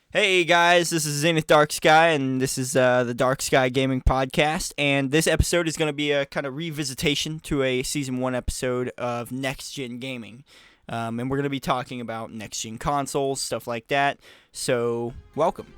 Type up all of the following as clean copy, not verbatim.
Hey guys, this is Zenith Dark Sky, and this is the Dark Sky Gaming Podcast. And this episode is going to be a kind of revisitation to a season 1 episode of Next Gen Gaming. And we're going to be talking about next gen consoles, stuff like that. So, welcome.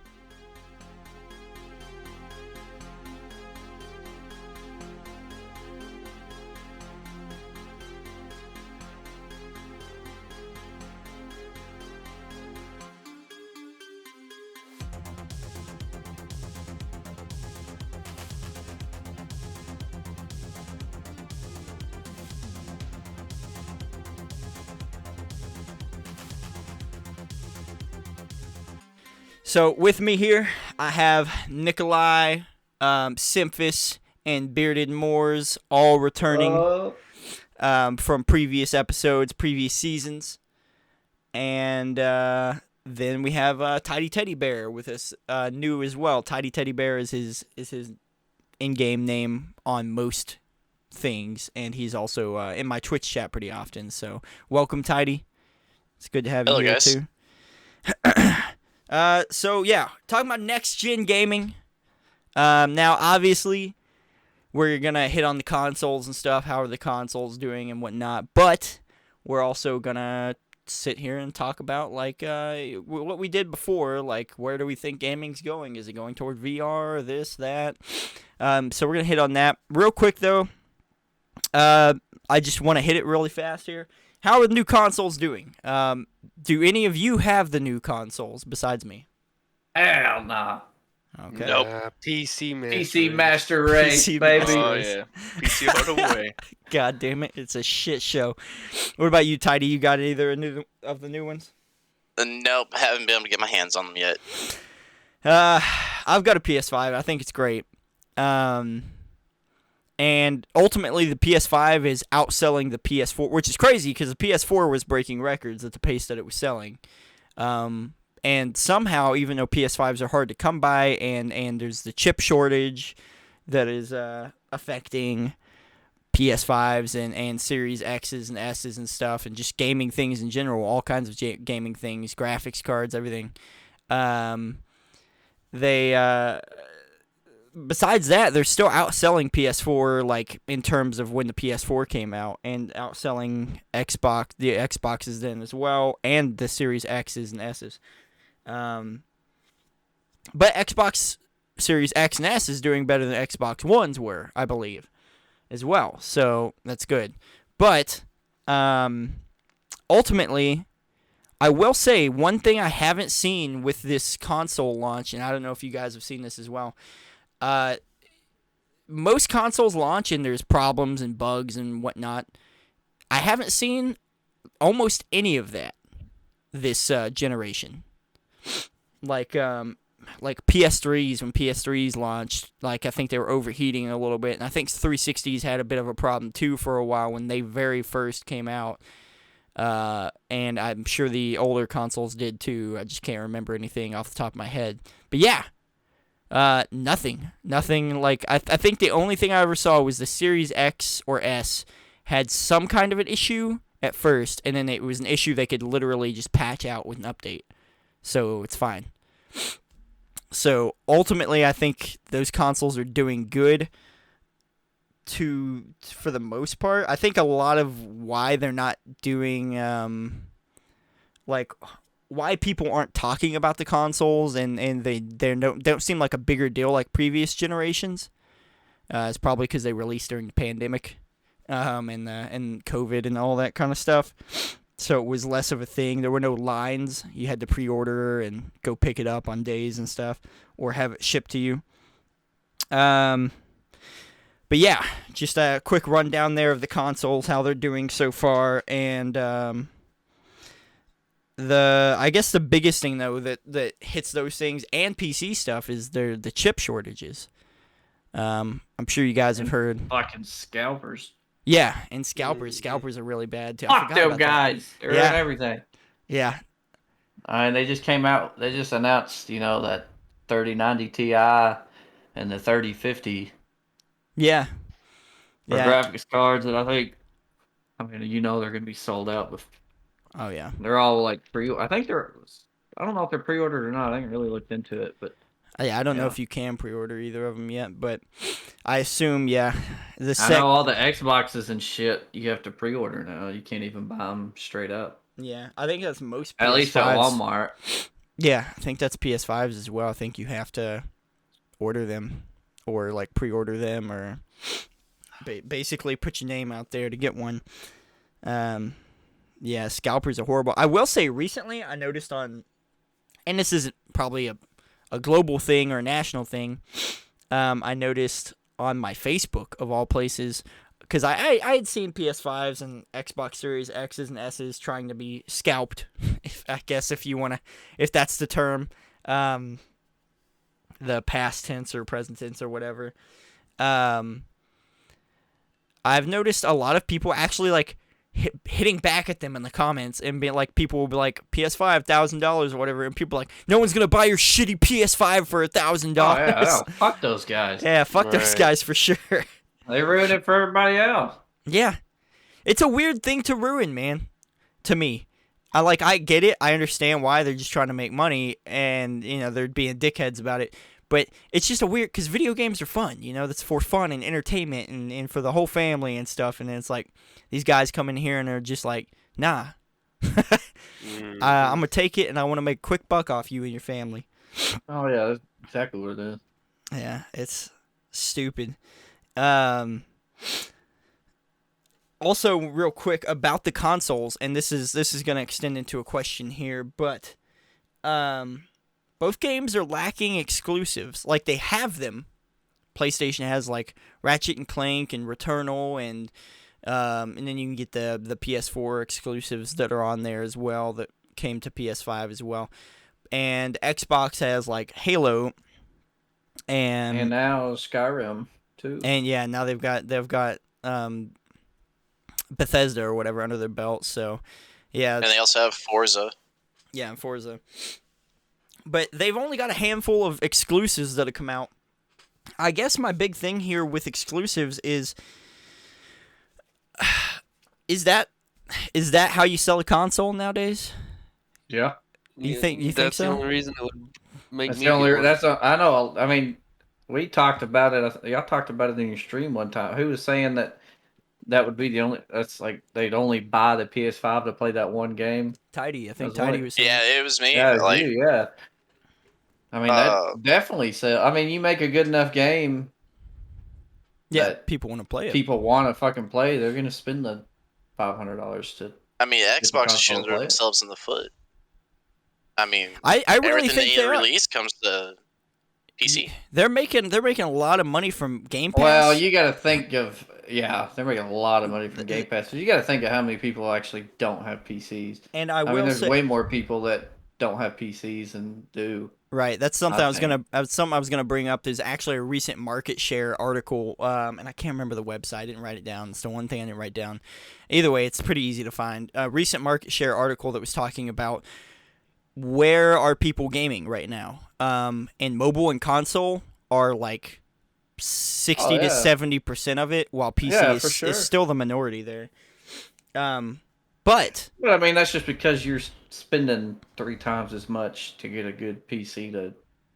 So, with me here, I have Nikolai, Simphus, and Bearded Moors all returning from previous episodes, previous seasons. And then we have Tidy Teddy Bear with us, new as well. Tidy Teddy Bear is his in-game name on most things, and he's also in my Twitch chat pretty often. So welcome, Tidy. It's good to have you Hello, here guys. too. So yeah, talking about next gen gaming. Now obviously we're gonna hit on the consoles and stuff. How are the consoles doing and whatnot? But we're also gonna sit here and talk about like what we did before. Like, where do we think gaming's going? Is it going toward VR? This, that. So we're gonna hit on that real quick though. I just want to hit it really fast here. How are the new consoles doing? Do any of you have the new consoles besides me? Hell nah. Okay. Nope. PC Master PC Race. Master Race, PC baby. Master Oh Race. yeah, PC all the way. God damn it, it's a shit show. What about you, Tidy? You got either of the new ones? Nope, haven't been able to get my hands on them yet. I've got a PS5. I think it's great. And ultimately, the PS5 is outselling the PS4, which is crazy because the PS4 was breaking records at the pace that it was selling. And somehow, even though PS5s are hard to come by, and there's the chip shortage that is affecting PS5s and Series X's and S's and stuff, and just gaming things in general, all kinds of gaming things, graphics cards, everything. They besides that, they're still outselling PS4, like in terms of when the PS4 came out, and outselling the Xboxes then as well, and the Series X's and S's. But Xbox Series X and S is doing better than Xbox Ones were, I believe, as well. So that's good. But ultimately, I will say one thing I haven't seen with this console launch, and I don't know if you guys have seen this as well. Most consoles launch and there's problems and bugs and whatnot. I haven't seen almost any of that this generation. Like PS3s, when PS3s launched, like I think they were overheating a little bit, and I think 360s had a bit of a problem too for a while when they very first came out. And I'm sure the older consoles did too. I just can't remember anything off the top of my head. But yeah, nothing. Like I think the only thing I ever saw was the Series X or S had some kind of an issue at first, and then it was an issue they could literally just patch out with an update. So it's fine. So ultimately, I think those consoles are doing good for the most part. I think a lot of why they're not doing like why people aren't talking about the consoles and they don't seem like a bigger deal like previous generations. It's probably because they released during the pandemic, and COVID and all that kind of stuff. So it was less of a thing. There were no lines. You had to pre-order and go pick it up on days and stuff, or have it shipped to you. But yeah, just a quick rundown there of the consoles, how they're doing so far, and I guess the biggest thing though that hits those things and PC stuff is the chip shortages. I'm sure you guys have heard. Fucking scalpers. Yeah, and scalpers are really bad too. I Fuck forgot them about that. guys. They're Yeah. in everything. Yeah, And they just came out. They just announced, that 3090 Ti and the 3050 yeah, for yeah. graphics cards. And they're going to be sold out. But Oh yeah. they're all like I think I don't know if they're pre-ordered or not. I haven't really looked into it, but Yeah, I don't know Yeah. if you can pre-order either of them yet, but I assume the I sec. know all the Xboxes and shit you have to pre-order now. You can't even buy them straight up. Yeah, I think that's most At least at PS5s. Walmart. Yeah, I think that's PS5s as well. I think you have to order them or like pre-order them or basically put your name out there to get one. Yeah, scalpers are horrible. I will say recently I noticed on, and this isn't probably a global thing or a national thing, I noticed on my Facebook of all places, because I had seen PS5s and Xbox Series X's and S's trying to be scalped, I guess if that's the term, the past tense or present tense or whatever. I've noticed a lot of people actually like hitting back at them in the comments and being like, people will be like PS5 $1,000 or whatever, and people are like, no one's gonna buy your shitty PS5 for $1,000. Oh, yeah, no, fuck those guys. Yeah, fuck those Right. guys for sure. They ruined it for everybody else. Yeah, it's a weird thing to ruin, man. To me, I get it. I understand why they're just trying to make money, and they're being dickheads about it. But it's just a weird, because video games are fun. That's for fun and entertainment and for the whole family and stuff. And then it's like these guys come in here and they're just like, nah, I'm gonna take it and I want to make a quick buck off you and your family. Oh yeah, that's exactly what it is. Yeah, it's stupid. Also, real quick about the consoles, and this is gonna extend into a question here, but both games are lacking exclusives. Like, they have them. PlayStation has like Ratchet and Clank and Returnal, and then you can get the PS4 exclusives that are on there as well that came to PS5 as well. And Xbox has like Halo, And now Skyrim too. and yeah, now they've got Bethesda or whatever under their belt. So yeah, And they also have Forza. yeah, and Forza. But they've only got a handful of exclusives that have come out. I guess my big thing here with exclusives is that how you sell a console nowadays? Yeah. You think that's so? the only reason it would make That's me the only. feel- I know. I mean, we talked about it. Y'all talked about it in your stream one time. Who was saying that would be the only? That's like they'd only buy the PS5 to play that one game. Tidy, I think That's Tidy right. was saying. Yeah, it was me. Yeah, like, you, yeah. I mean, that definitely sell. I mean, you make a good enough game. Yeah, that people want to play it. people want to fucking play. They're gonna spend the $500 to. I mean, Xbox is console shooting play it. themselves in the foot. I mean, I really everything think they they are. release comes to PC. They're making a lot of money from Game Pass. Well, you got to think of they're making a lot of money from Game Pass. But you got to think of how many people actually don't have PCs. and I I mean, will there's say, way more people that don't have PCs than do. right, that's something I I was gonna bring up. There's actually a recent market share article, and I can't remember the website. I didn't write it down. It's the one thing I didn't write down. Either way, it's pretty easy to find. A recent market share article that was talking about where are people gaming right now. And mobile and console are like 60 to yeah. 70% of it, while PC Yeah, is, for sure. is still the minority there. But But I mean, that's just because you're spending 3 times as much to get a good PC to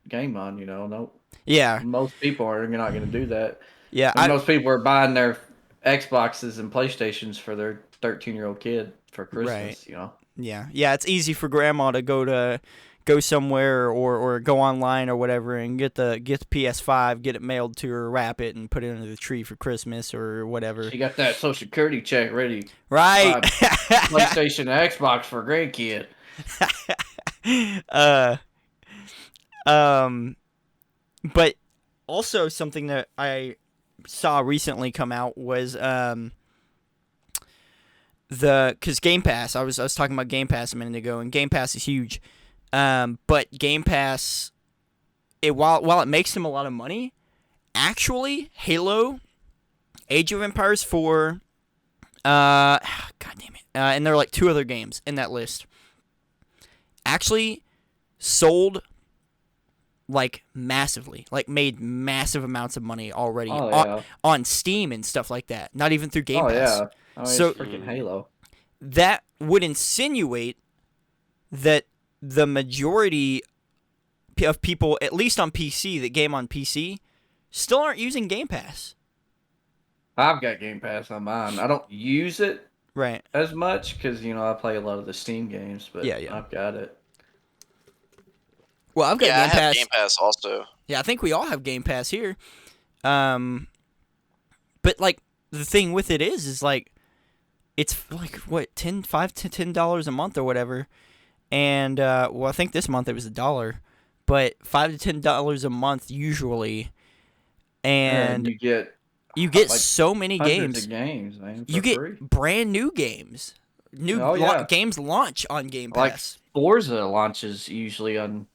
game on. No, yeah, most people are not going to do that. yeah, And most people are buying their Xboxes and PlayStations for their 13-year-old kid for Christmas. Right. Yeah, it's easy for grandma to go somewhere or go online or whatever and get the PS5, get it mailed to her, wrap it, and put it under the tree for Christmas or whatever. She got that Social Security check ready. Right. PlayStation and Xbox for a grandkid. But also something that I saw recently come out was because Game Pass. I was talking about Game Pass a minute ago, and Game Pass is huge. But Game Pass, while it makes them a lot of money, actually Halo, Age of Empires 4, God damn it, and there are like 2 other games in that list, actually sold like massively, like made massive amounts of money already Oh, yeah. on Steam and stuff like that. Not even through Game Oh, Pass. yeah. I mean, So- it's freaking Halo. That would insinuate that the majority of people, at least on PC, that game on PC, still aren't using Game Pass. I've got Game Pass on mine. I don't use it Right. as much because I play a lot of the Steam games, but Yeah. I've got it. Well, I've got Yeah, I Game have Pass. Game Pass also. Yeah, I think we all have Game Pass here. But like the thing with it is like it's like what $5 to $10 a month or whatever, and well, I think this month it was $1, but $5 to $10 a month usually, and you get get like so many hundreds games. of games, man. You get free. brand new games. Games launch on Game Like Pass. Forza launches usually on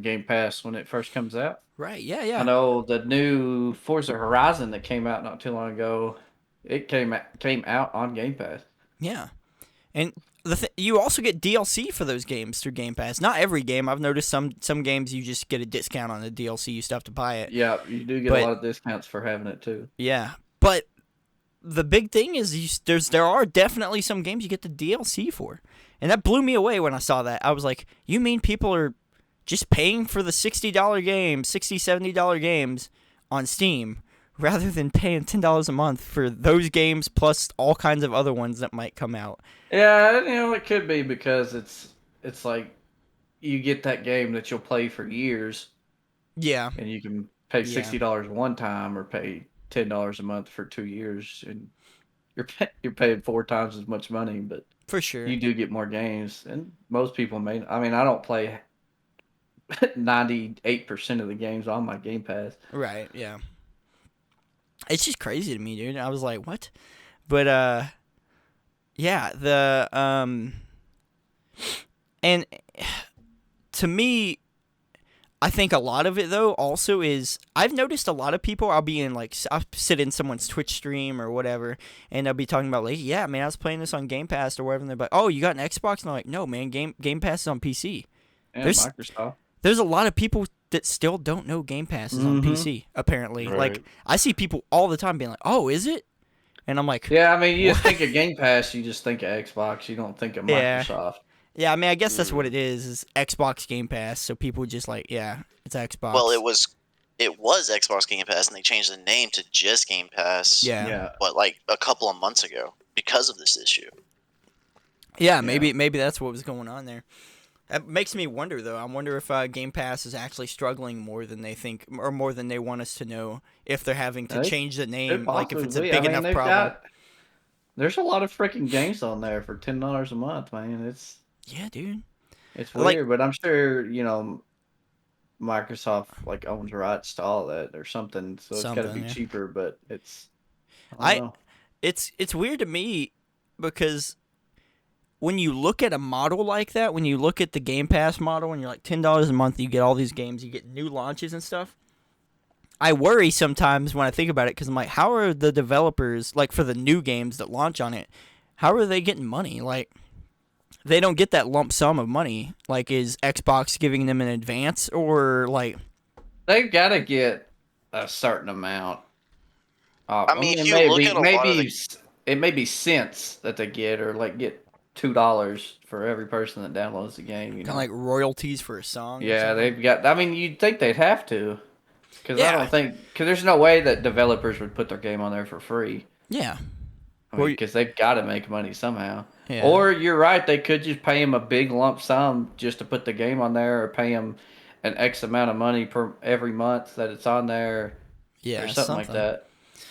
Game Pass when it first comes out. Right? Yeah. I know the new Forza Horizon that came out not too long ago. It came out on Game Pass. Yeah, and you also get DLC for those games through Game Pass. Not every game. I've noticed some games you just get a discount on the DLC. You still have to buy it. Yeah, you do get a lot of discounts for having it too. Yeah, but the big thing is there are definitely some games you get the DLC for, and that blew me away when I saw that. I was like, you mean people are just paying for the $60 games, $60, $70 games on Steam, rather than paying $10 a month for those games plus all kinds of other ones that might come out. Yeah, it could be because it's like you get that game that you'll play for years. Yeah. And you can pay $60 one time or pay $10 a month for 2 years, and you're paying 4 times as much money, but For sure. you do get more games. And most people I don't play 98% of the games on my Game Pass. Right, yeah. It's just crazy to me, dude. I was like, what? But yeah, and to me, I think a lot of it though also is I've noticed a lot of people. I'll sit in someone's Twitch stream or whatever, and they'll be talking about like, yeah, man, I was playing this on Game Pass or whatever, and they're like, oh, you got an Xbox? And I'm like, no, man, Game Pass is on PC. And Microsoft. There's a lot of people that still don't know Game Pass is on PC, apparently. Right. Like, I see people all the time being like, oh, is it? And I'm like, yeah, you just think of Game Pass, you just think of Xbox, you don't think of Microsoft. Yeah, I mean, I guess that's what it is Xbox Game Pass, so people just like, yeah, it's Xbox. Well, it was Xbox Game Pass, and they changed the name to just Game Pass. Yeah. Like a couple of months ago because of this issue. Yeah, maybe that's what was going on there. That makes me wonder, though. I wonder if Game Pass is actually struggling more than they think, or more than they want us to know, if they're having to change the name, like if it's a big enough problem. There's a lot of freaking games on there for $10 a month, man. Yeah, dude. It's weird, but I'm sure, Microsoft owns rights to all that or something, so it's got to be cheaper, but it's I don't know. It's weird to me because when you look at a model like that, when you look at the Game Pass model and you're like $10 a month, you get all these games, you get new launches and stuff. I worry sometimes when I think about it because I'm like, how are the developers, like for the new games that launch on it, how are they getting money? Like, they don't get that lump sum of money. Like, is Xbox giving them an advance or like? They've got to get a certain amount. If you look at a lot of it may be cents that they get, or get $2 for every person that downloads the game. Kind of like royalties for a song. Yeah, they've got. You'd think they'd have to, because I don't think there's no way that developers would put their game on there for free. Yeah, because they've got to make money somehow. Yeah. Or you're right, they could just pay them a big lump sum just to put the game on there, or pay them an X amount of money per every month that it's on there. Yeah, or something like that.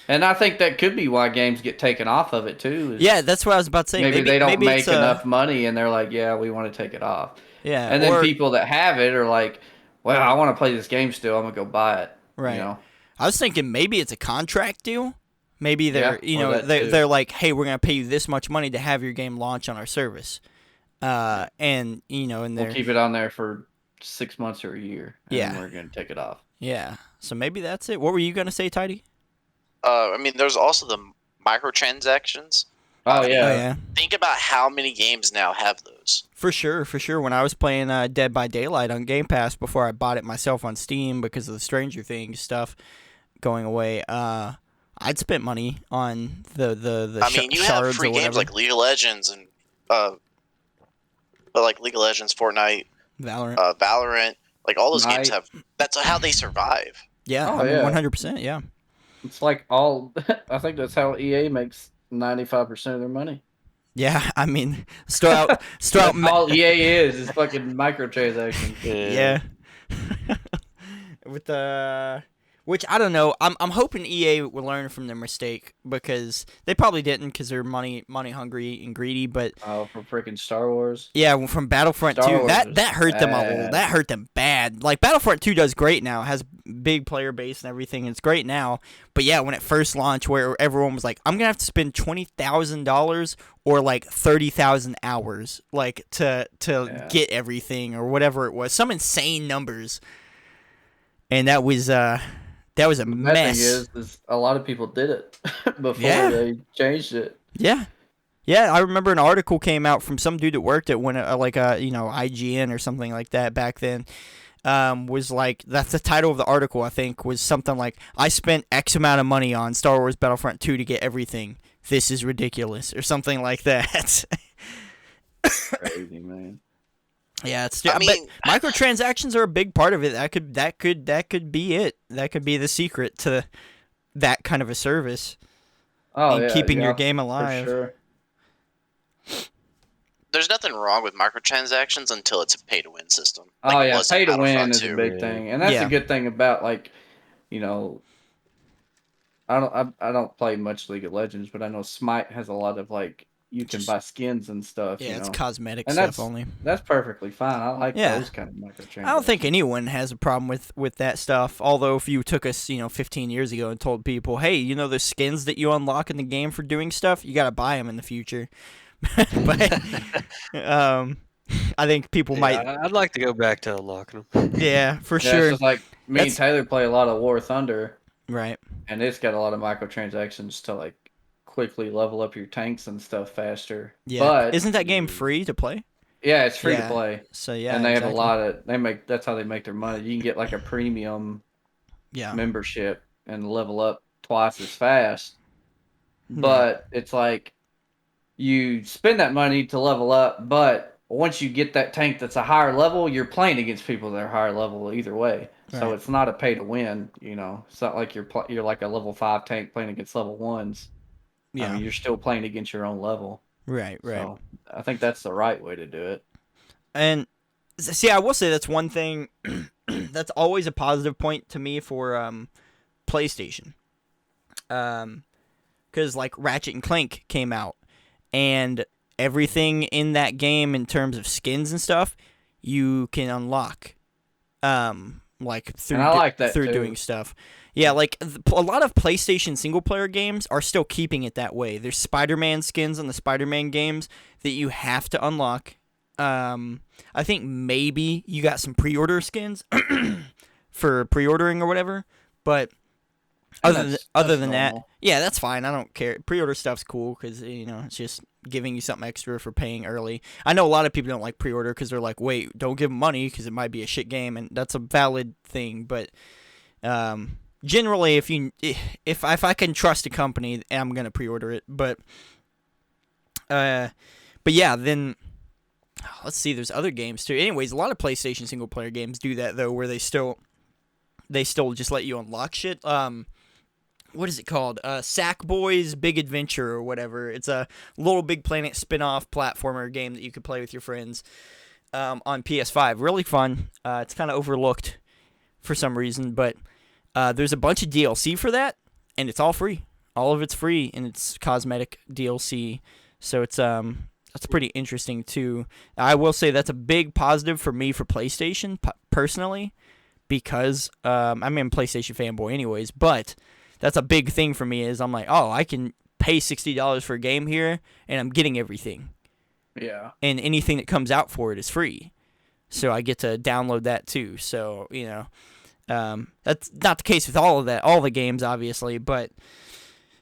And I think that could be why games get taken off of it too. Yeah, that's what I was about to say. Maybe they don't make enough money, and they're like, "Yeah, we want to take it off." Yeah, and then people that have it are like, "Well, I want to play this game still. I'm gonna go buy it." Right. You know? I was thinking maybe it's a contract deal. Maybe they're they're like, "Hey, we're gonna pay you this much money to have your game launch on our service," and we'll keep it on there for 6 months or a year. And then we're gonna take it off. Yeah. So maybe that's it. What were you gonna say, Tidy? There's also the microtransactions. Oh yeah. Think about how many games now have those. For sure. When I was playing Dead by Daylight on Game Pass before I bought it myself on Steam because of the Stranger Things stuff going away, I'd spent money on the you have free games like League of Legends and But like League of Legends, Fortnite, Valorant. Valorant, like all those games Night. have. That's how they survive. Yeah, Oh, I mean, yeah. 100%. Yeah. It's like all. I think that's how EA makes 95% of their money. Yeah, I mean, throw out That's all EA is fucking microtransactions. yeah. With the which I don't know. I'm hoping EA will learn from their mistake because they probably didn't because they're money hungry and greedy. But Oh, for freaking Star Wars. yeah, from Battlefront Star 2, Wars that was hurt them bad. that hurt them bad. Like Battlefront 2 does great now, has big player base and everything. It's great now. But yeah, when it first launched, where everyone was like, "I'm gonna have to spend $20,000 or like 30,000 hours, like to Yeah. get everything or whatever it was, some insane numbers." And that was a The bad mess. thing is a lot of people did it before Yeah. they changed it. Yeah. Yeah, I remember an article came out from some dude that worked at one like a IGN or something like that back then. Was like that's the title of the article. I think was something like I spent X amount of money on Star Wars Battlefront 2 to get everything. This is ridiculous or something like that. Crazy, man. Yeah, it's. I But mean- microtransactions are a big part of it. That could be it. That could be the secret to that kind of a service Oh, and yeah, keeping your yeah, game for alive. sure. There's nothing wrong with microtransactions until it's a pay-to-win system. Like Oh it yeah, was in pay to win Battlefront is a 2. big thing, and that's Yeah. a good thing about like, you know, I don't play much League of Legends, but I know Smite has a lot of like you can Just- buy skins and stuff. Yeah, you it's know? cosmetic And stuff only. That's perfectly fine. I like Yeah. those kind of microtransactions. I don't think anyone has a problem with that stuff. Although if you took us, 15 years ago and told people, hey, the skins that you unlock in the game for doing stuff, you got to buy them in the future. But I think people might, I'd like to go back to unlocking them. yeah, for Yeah, sure. it's just like me and That's- Taylor play a lot of War Thunder, Right. and it's got a lot of microtransactions to like quickly level up your tanks and stuff faster. Yeah. But Isn't that game free to play? yeah, it's free Yeah. to play. So yeah, And they have a exactly. lot of that's how they make their money. You can get like a premium Yeah. membership and level up twice as fast. Yeah. But it's like you spend that money to level up, but once you get that tank that's a higher level, you're playing against people that are higher level either way. So Right. it's not a pay to win, It's not like you're like a level 5 tank playing against level 1s. Yeah. I mean, you're still playing against your own level. Right. So I think that's the right way to do it. And see, I will say that's one thing that's always a positive point to me for PlayStation. Because like Ratchet and Clank came out, and everything in that game in terms of skins and stuff, you can unlock, like through And I like that through too. doing stuff. Yeah, like a lot of PlayStation single player games are still keeping it that way. There's Spider-Man skins in the Spider-Man games that you have to unlock. I think maybe you got some pre-order skins for pre-ordering or whatever, but And other that's than that, normal. yeah, that's fine. I don't care. Pre-order stuff's cool because it's just giving you something extra for paying early. I know a lot of people don't like pre-order because they're like, wait, don't give them money because it might be a shit game, and that's a valid thing. But generally, if I can trust a company, I'm gonna pre-order it. But yeah, then let's see. There's other games too. Anyways, a lot of PlayStation single player games do that though, where they still just let you unlock shit. What is it called? Sackboy's Big Adventure or whatever. It's a Little Big Planet spin-off platformer game that you could play with your friends on PS5. Really fun. It's kind of overlooked for some reason, but there's a bunch of DLC for that, and it's all free. All of it's free, and it's cosmetic DLC. So it's that's pretty interesting too. I will say that's a big positive for me for PlayStation personally, because I'm a PlayStation fanboy anyways, but that's a big thing for me is I'm like, oh, I can pay $60 for a game here, and I'm getting everything. Yeah. And anything that comes out for it is free. So I get to download that too. So, that's not the case with all the games, obviously, but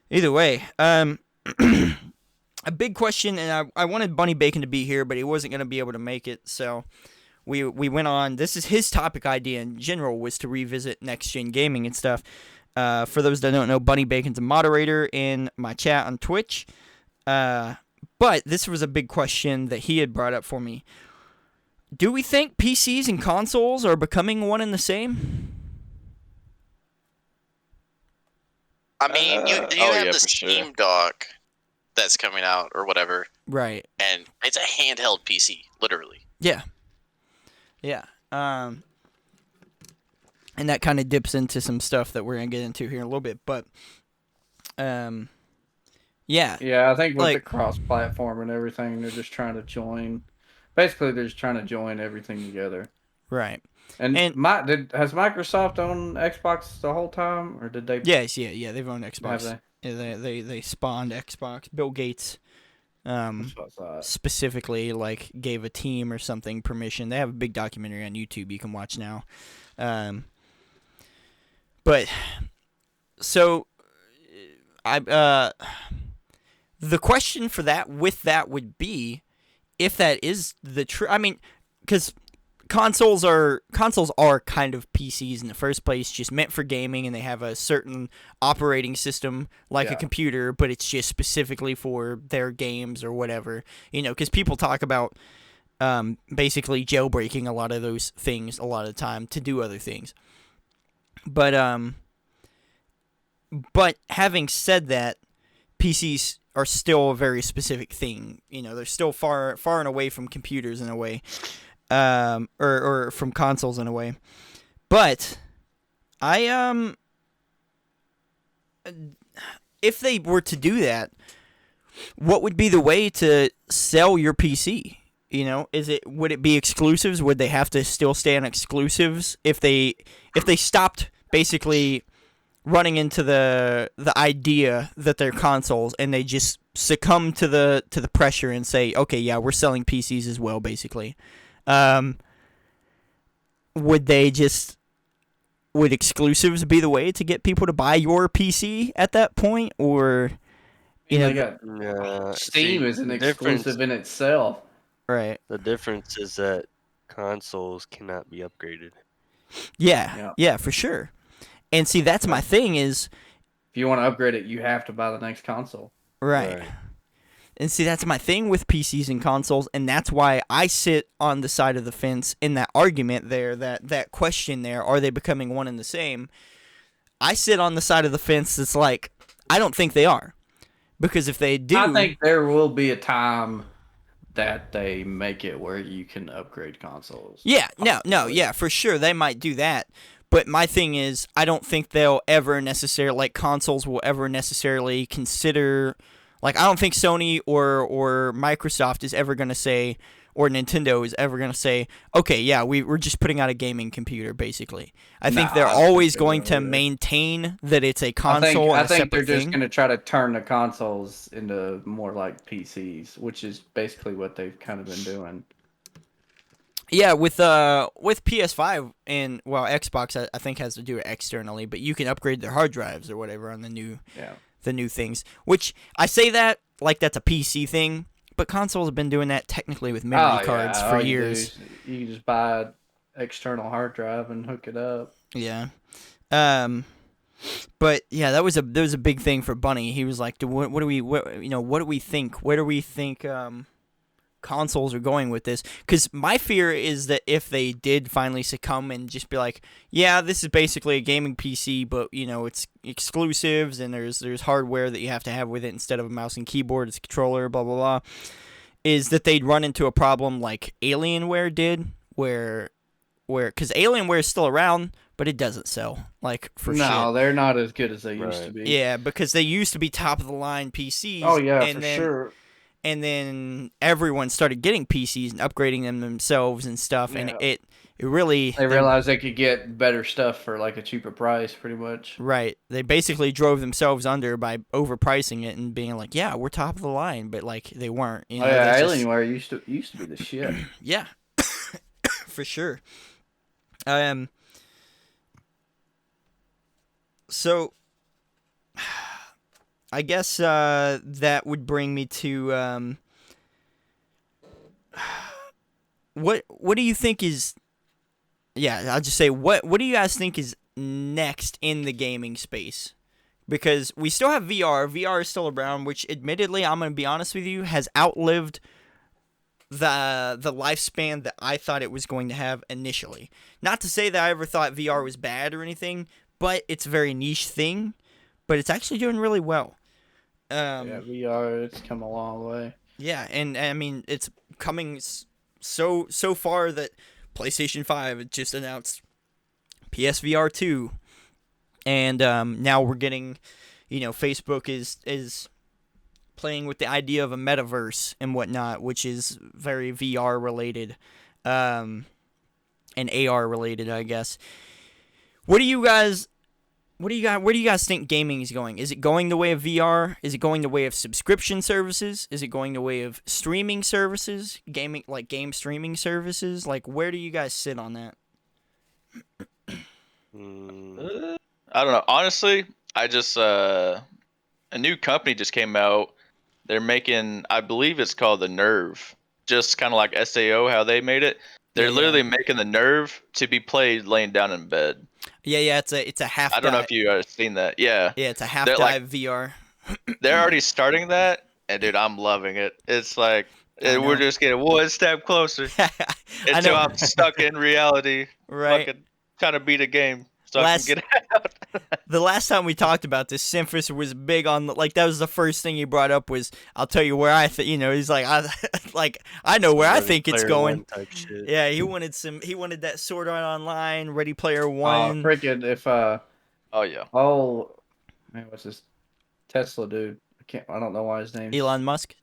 either way, a big question, and I wanted Bunny Bacon to be here, but he wasn't going to be able to make it, so we went on. This is his topic idea in general, was to revisit next-gen gaming and stuff. For those that don't know, Bunny Bacon's a moderator in my chat on Twitch. But this was a big question that he had brought up for me. do we think PCs and consoles are becoming one and the same? I mean, you oh, have yeah, the for sure. Steam Dock that's coming out or whatever, Right. and it's a handheld PC, literally. Yeah. Yeah. And that kind of dips into some stuff that we're gonna get into here in a little bit, but yeah. Yeah, I think with the Like- cross-platform and everything, they're just trying to join. Basically, they're just trying to join everything together. Right. And, And- has Microsoft owned Xbox the whole time, or did they? Yes. Yeah. They've owned Have Xbox. they? Yeah, they spawned Xbox. Bill Gates. That's what I thought. Specifically like gave a team or something permission. They have a big documentary on YouTube you can watch now. But so the question for that would be if that is the true. I mean, because consoles are kind of PCs in the first place, just meant for gaming, and they have a certain operating system like a Yeah. computer, but it's just specifically for their games or whatever. Because people talk about basically jailbreaking a lot of those things a lot of the time to do other things. But having said that, PCs are still a very specific thing. They're still far and away from computers in a way. Or from consoles in a way. But I if they were to do that, what would be the way to sell your PC? Would it be exclusives? Would they have to still stay on exclusives if they stopped basically running into the idea that they're consoles and they just succumb to the pressure and say, okay, yeah, we're selling PCs as well, basically? Would exclusives be the way to get people to buy your PC at that point, or They got see, Steam is an the difference- exclusive in itself. right? The difference is that consoles cannot be upgraded. Yeah, for sure. And see, that's my thing is If you want to upgrade it, you have to buy the next console. right. And see, that's my thing with PCs and consoles, and that's why I sit on the side of the fence in that argument there, that question there, are they becoming one and the same? I sit on the side of the fence that's like, I don't think they are. Because if they do... I think there will be a time that they make it where you can upgrade consoles. Yeah, no, yeah, for sure, they might do that. But my thing is, I don't think they'll ever necessarily, like, consoles will ever necessarily consider... Like, I don't think Sony or Microsoft is ever going to say, or Nintendo is ever going to say, okay, yeah, we're just putting out a gaming computer, basically. I think they're always going to maintain that it's a console I and a think they're separate just thing. going to try to turn the consoles into more like PCs, which is basically what they've kind of been doing. Yeah, with PS5 and, well, Xbox, I think has to do it externally, but you can upgrade their hard drives or whatever on the new things. Which, I say that like that's a PC thing, but consoles have been doing that technically with memory cards for years. You can just buy an external hard drive and hook it up. Yeah. But yeah, that was a big thing for Bunny. He was like, what do we think? Where do we think consoles are going with this? Because my fear is that if they did finally succumb and just be like, yeah, this is basically a gaming PC, but it's exclusives and there's hardware that you have to have with it instead of a mouse and keyboard, it's a controller, blah blah blah, is that they'd run into a problem like Alienware did, where because Alienware is still around, but it doesn't sell like for shit. No, they're not as good as they used to be. Yeah, because they used to be top of the line PCs. Oh yeah, and for then, sure. And then everyone started getting PCs and upgrading them themselves and stuff, and it really... They realized they could get better stuff for like a cheaper price, pretty much. Right. They basically drove themselves under by overpricing it and being like, yeah, we're top of the line, but like they weren't. Alienware used to be the shit. Yeah, for sure. So, I guess that would bring me to what do you think is? Yeah, I'll just say what do you guys think is next in the gaming space? Because we still have VR. VR is still around, which admittedly, I'm going to be honest with you, has outlived the lifespan that I thought it was going to have initially. Not to say that I ever thought VR was bad or anything, but it's a very niche thing. But it's actually doing really well. Yeah, VR, it's come a long way. Yeah, and I mean it's coming so far that PlayStation 5 just announced PSVR 2, and now we're getting, Facebook is playing with the idea of a metaverse and whatnot, which is very VR related, and AR related, I guess. Where do you guys think gaming is going? Is it going the way of VR? Is it going the way of subscription services? Is it going the way of streaming services? Gaming, like game streaming services? Like, where do you guys sit on that? I don't know. Honestly, I just a new company just came out. They're making, I believe it's called the Nerve, just kind of like SAO, how they made it. They're literally making the Nerve to be played laying down in bed. Yeah, it's a half. I don't know if you guys seen that. Yeah, it's a half dive VR. They're already starting that, and dude, I'm loving it. It's like we're just getting one step closer until I'm stuck in reality. Right. Fucking trying to beat a game so I can get out. The last time we talked about this, Simphus was big on that was the first thing he brought up was, I'll tell you where I think, he's like, I know where I think it's going. Type shit. Yeah, he wanted that Sword Art Online, Ready Player One. Freaking if Oh yeah. oh man, what's this Tesla dude? I don't know why his name. Elon Musk.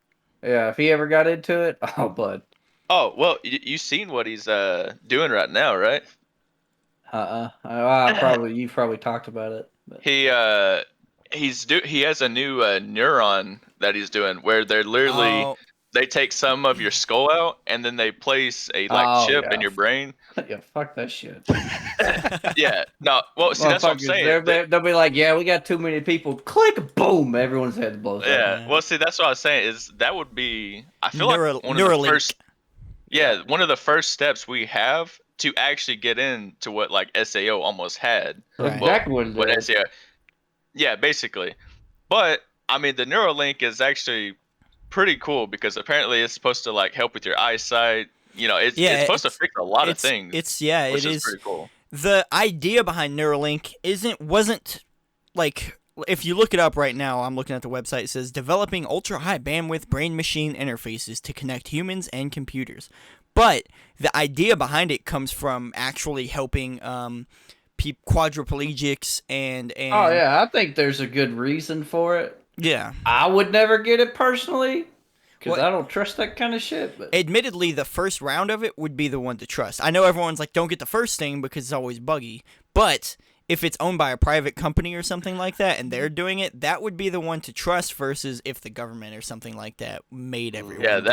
Yeah, if he ever got into it, oh bud. Oh well, you seen what he's doing right now, right? You've probably talked about it. But. He has a new neuron that he's doing where they're literally they take some of your skull out and then they place a chip in your brain. Yeah, fuck that shit. Yeah, no. Well, see, that's what I'm saying. They'll be like, yeah, we got too many people. Click, boom, everyone's head blows up. Yeah. Well, see, that's what I was saying is that would be. I feel like one of the first. Yeah, one of the first steps we have to actually get into what like SAO almost had. Right. What SAO. Yeah, basically. But I mean, the Neuralink is actually pretty cool because apparently it's supposed to like help with your eyesight. It's supposed to fix a lot of things. Which is pretty cool. The idea behind Neuralink wasn't like, if you look it up right now, I'm looking at the website, it says developing ultra high bandwidth brain machine interfaces to connect humans and computers. But the idea behind it comes from actually helping quadriplegics and oh yeah, I think there's a good reason for it. Yeah, I would never get it personally because I don't trust that kind of shit. But admittedly, the first round of it would be the one to trust. I know everyone's like, don't get the first thing because it's always buggy, but if it's owned by a private company or something like that and they're doing it, that would be the one to trust versus if the government or something like that made everyone.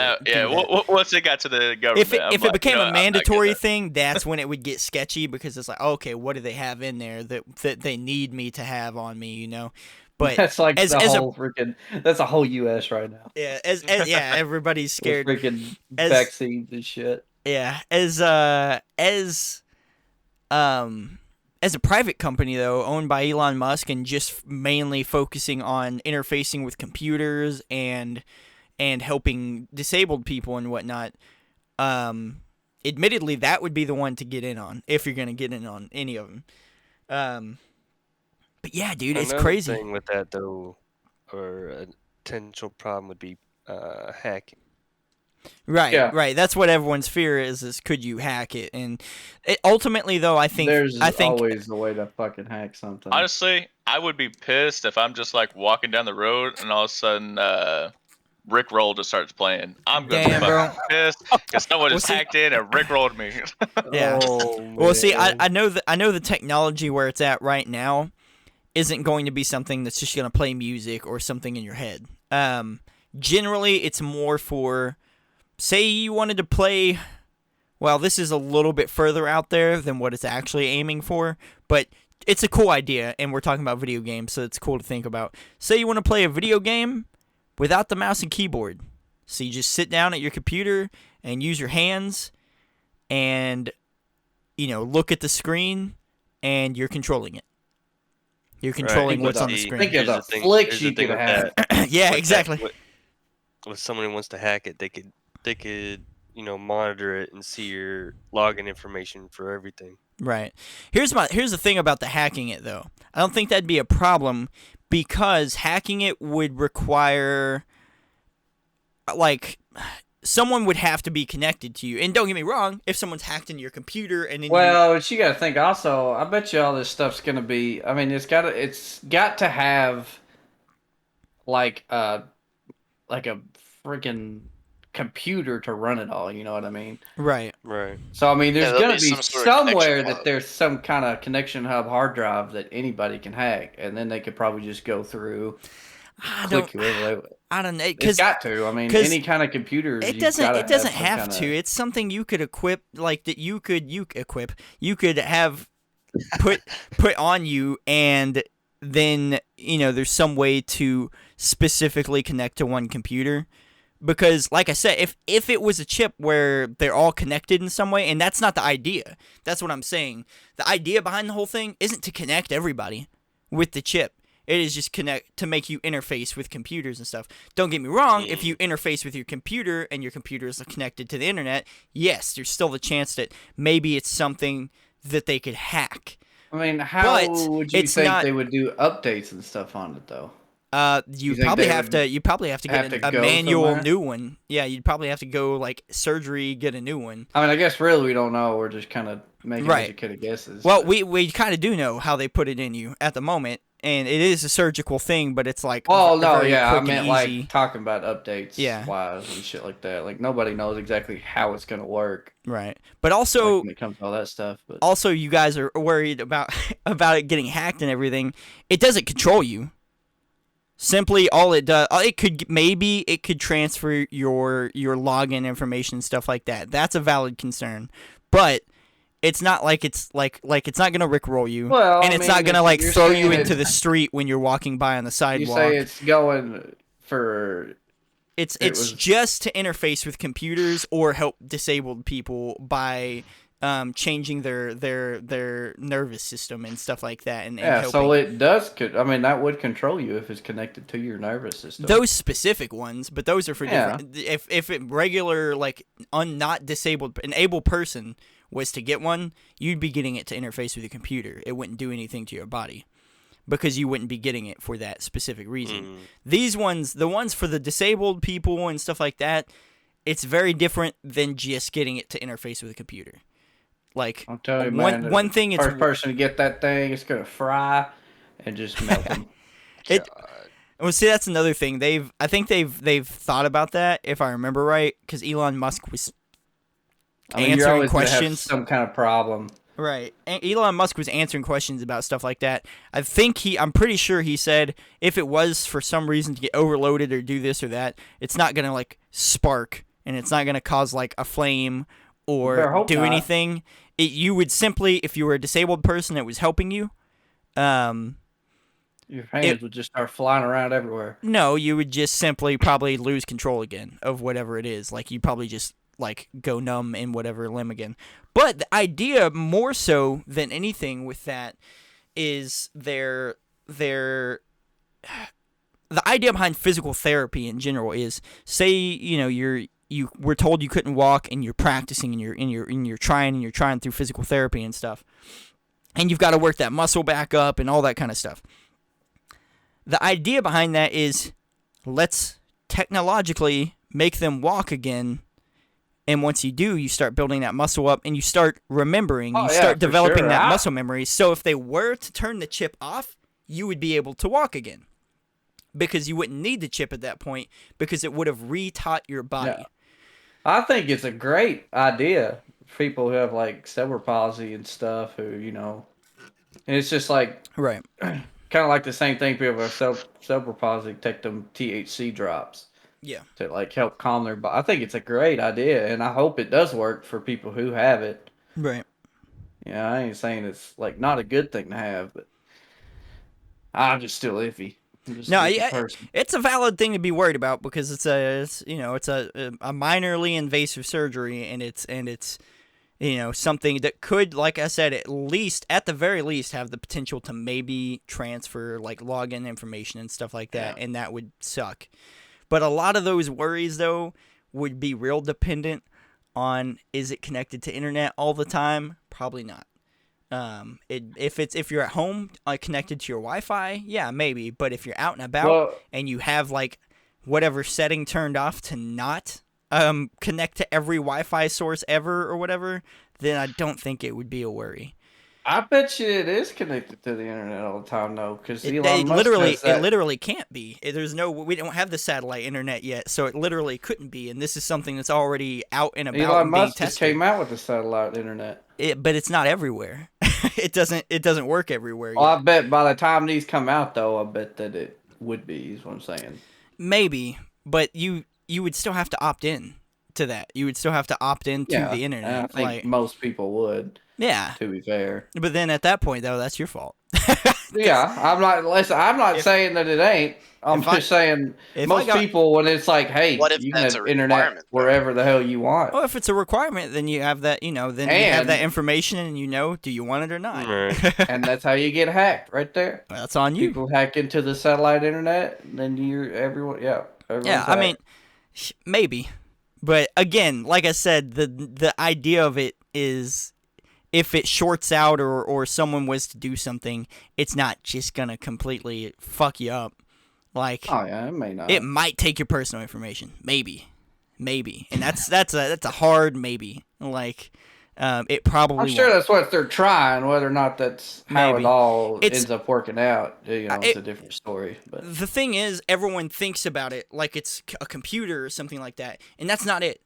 Once it got to the government, if it became a mandatory thing, that's when it would get sketchy because it's like, okay, what do they have in there that they need me to have on me, But that's like that's a whole US right now. Yeah, everybody's scared. Freaking vaccines and shit. Yeah, as a private company, though, owned by Elon Musk and just mainly focusing on interfacing with computers and helping disabled people and whatnot, admittedly, that would be the one to get in on if you're going to get in on any of them. But yeah, dude, it's crazy. Another thing with that, though, or a potential problem would be hacking. Right. That's what everyone's fear is could you hack it? And ultimately, though, I think always a way to fucking hack something. Honestly, I would be pissed if I'm just like walking down the road and all of a sudden Rick Roll just starts playing. I'm gonna be fucking pissed because someone just hacked in and Rick rolled me. Yeah. Well, see, I know the technology where it's at right now isn't going to be something that's just gonna play music or something in your head. Generally, it's more for, say you wanted to play, well, this is a little bit further out there than what it's actually aiming for, but it's a cool idea, and we're talking about video games, so it's cool to think about. Say you want to play a video game without the mouse and keyboard. So you just sit down at your computer and use your hands and, look at the screen, and you're controlling it. You're controlling what's on the screen. Think of the flicks you could have. Yeah, exactly. If someone wants to hack it, they could monitor it and see your login information for everything. Right. Here's the thing about the hacking it though. I don't think that'd be a problem because hacking it would require like someone would have to be connected to you. And don't get me wrong, if someone's hacked into your computer and then Well, but you got to think also. I bet you all this stuff's gonna be. I mean, it's got to have like a freaking computer to run it all. You know what I mean? right. Right. So I mean, there's there'll gonna be be some sort of somewhere connection that hub. there's some kind of connection hub hard drive that anybody can hack, and then they could probably just go through, I click don't whoever. I don't know It's cuz got to. I mean, 'cause any kind of computer. it you've doesn't gotta it doesn't some have kinda- to. It's something you could equip like that you could you could have put on you, and then there's some way to specifically connect to one computer. Because, like I said, if it was a chip where they're all connected in some way, and that's not the idea. That's what I'm saying. The idea behind the whole thing isn't to connect everybody with the chip. It is just to make you interface with computers and stuff. Don't get me wrong. If you interface with your computer and your computer is connected to the internet, yes, there's still the chance that maybe it's something that they could hack. I mean, how But would you it's think not- they would do updates and stuff on it though? You think probably they have would to. You probably have to have get to a go manual somewhere? new one. Yeah, you'd probably have to go like surgery, get a new one. I mean, I guess really we don't know. We're just kind of making Right. educated guesses. Well, but- we kind of do know how they put it in you at the moment, and it is a surgical thing, but it's like Well, v- no, very yeah, I quick meant and like easy. talking about updates, Yeah. wise and shit like that. Like nobody knows exactly how it's gonna work. Right. But Like, also, when it comes to all that stuff, but you guys are worried about about it getting hacked and everything. It doesn't control you. Simply, all it does, it could transfer your login information and stuff like that. That's a valid concern, but it's not like it's it's not gonna rickroll you, well, and I it's mean, not gonna if like you're throw saying you into it- the street when you're walking by on the You sidewalk. say it's going for It's It was- just to interface with computers or help disabled people by changing their nervous system and stuff like that, and yeah. helping. So it does. I mean, that would control you if it's connected to your nervous system. Those specific ones, but those are for Yeah. different. If it regular like not disabled, an able person was to get one, you'd be getting it to interface with your computer. It wouldn't do anything to your body because you wouldn't be getting it for that specific reason. These ones, the ones for the disabled people and stuff like that, it's very different than just getting it to interface with a computer. Like I'm telling you, one man. one thing, it's first person to get that thing, it's gonna fry and just melt them. It- well, see, that's another thing. I think they've thought about that, if I remember right, because Elon Musk was I mean, you're answering always gonna have questions. some kind of problem. Right. Elon Musk was answering questions about stuff like that. I'm pretty sure he said if it was for some reason to get overloaded or do this or that, it's not going to like spark and it's not going to cause like a flame Better or hope do not. anything. You would simply, if you were a disabled person that was helping you, Your hands would just start flying around everywhere. no, you would just simply probably lose control again of whatever it is. Like, you'd probably just, like, go numb in whatever limb again. But the idea, more so than anything with that, is the idea behind physical therapy in general is, say, you were told you couldn't walk and you're practicing and you're trying through physical therapy and stuff. And you've got to work that muscle back up and all that kind of stuff. The idea behind that is, let's technologically make them walk again, and once you do, you start building that muscle up, and you start remembering, Oh, you yeah, start for developing sure. that muscle memory. So if they were to turn the chip off, you would be able to walk again, because you wouldn't need the chip at that point, because it would have re-taught your body. Yeah. I think it's a great idea for people who have like cerebral palsy and stuff. Who and it's just like Right. kind of like the same thing. People with cerebral palsy take them THC drops Yeah. to like help calm their body. I think it's a great idea, and I hope it does work for people who have it. Right. Yeah, I ain't saying it's like not a good thing to have, but I'm just still iffy. I'm just No, a iffy yeah, person. it's a valid thing to be worried about, because it's a minorly invasive surgery, and it's something that could, like I said, at the very least have the potential to maybe transfer like login information and stuff like that, Yeah. and that would suck. But a lot of those worries though would be real dependent on is it connected to internet all the time? Probably not. If you're at home connected to your Wi-Fi, yeah, maybe. But if you're out and about Well, and you have like whatever setting turned off to not connect to every Wi-Fi source ever or whatever, then I don't think it would be a worry. I bet you it is connected to the internet all the time, though, because It Elon Musk literally does that. it literally can't be. We don't have the satellite internet yet, so it literally couldn't be. And this is something that's already out and about Elon and being Musk just tested. came out with the satellite internet. But it's not everywhere. It doesn't work everywhere Well, I yet. bet by the time these come out, though, I bet that it would be. Is what I'm saying. Maybe, but you would still have to opt in to that. You would still have to opt into Yeah, the and internet. I think Like, most people would. yeah. To be fair. But then at that point, though, that's your fault. Yeah, I'm not. Listen, I'm not If- saying that it ain't. I'm if I- just saying if I most got- people, when it's like, hey, What if you can that's have a internet requirement, though? wherever the hell you want. Well, if it's a requirement, then you have that. Then you have And- that information, and do you want it or not? Right. And that's how you get hacked, right there. Well, that's on you. People hack into the satellite internet, and then you're everyone. Yeah, everyone's Yeah, I hacked. mean, maybe, but again, like I said, the idea of it is, if it shorts out or someone was to do something, it's not just gonna completely fuck you up. Like, oh yeah, it may not. it might take your personal information, maybe, and that's a hard maybe. Like, it probably. I'm sure won't. that's what they're trying. Whether or not that's how Maybe. it all It's- ends up working out, it's it- a different story. But The thing is, everyone thinks about it like it's a computer or something like that, and that's not it.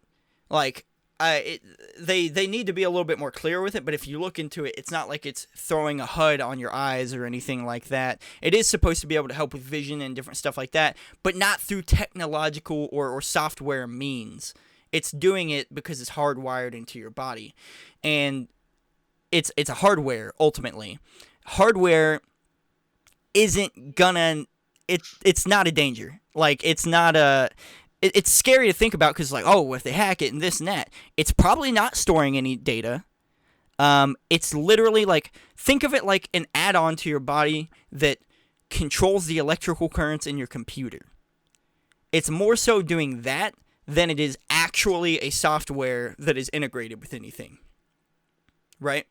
Like, they need to be a little bit more clear with it. But if you look into it, it's not like it's throwing a HUD on your eyes or anything like that. It is supposed to be able to help with vision and different stuff like that, but not through technological or software means. It's doing it because it's hardwired into your body, and it's a hardware ultimately. Hardware isn't gonna. It's not a danger. Like, it's not a. It's scary to think about because, like, oh, if they hack it and this and that, it's probably not storing any data. It's literally like, think of it like an add-on to your body that controls the electrical currents in your computer. It's more so doing that than it is actually a software that is integrated with anything. Right?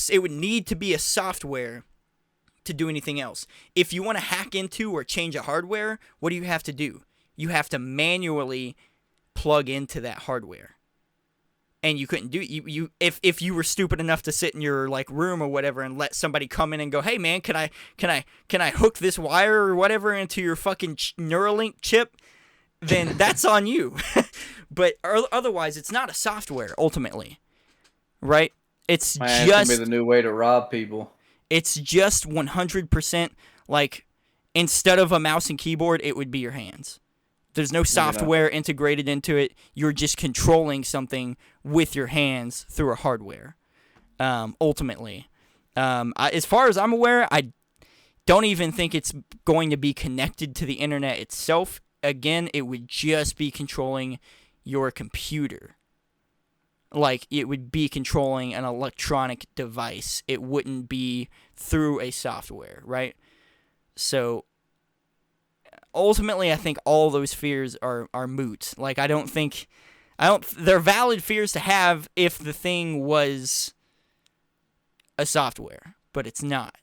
It would need to be a software to do anything else. If you want to hack into or change a hardware, what do you have to do? You have to manually plug into that hardware. And you couldn't do you if you were stupid enough to sit in your like room or whatever and let somebody come in and go, "Hey man, can I hook this wire or whatever into your fucking Neuralink chip?" Then that's on you. But otherwise, it's not a software ultimately. Right? It's man, it's gonna just be the new way to rob people. it's just 100% like, instead of a mouse and keyboard, it would be your hands. There's no software integrated into it. You're just controlling something with your hands through a hardware. Ultimately, as far as I'm aware, I don't even think it's going to be connected to the internet itself. Again, it would just be controlling your computer. Like, it would be controlling an electronic device. It wouldn't be through a software, right? So ultimately, I think all those fears are moot. Like, they're valid fears to have if the thing was a software, but it's not.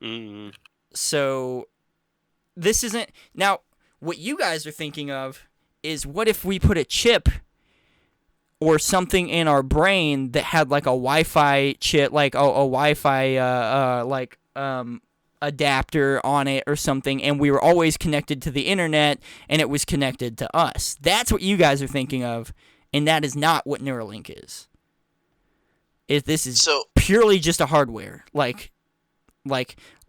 Mm-hmm. So this isn't, now what you guys are thinking of is, what if we put a chip or something in our brain that had like a Wi-Fi chip, like a Wi-Fi adapter on it or something, and we were always connected to the internet and it was connected to us. That's what you guys are thinking of, and that is not what Neuralink is. This is So purely just a hardware. Like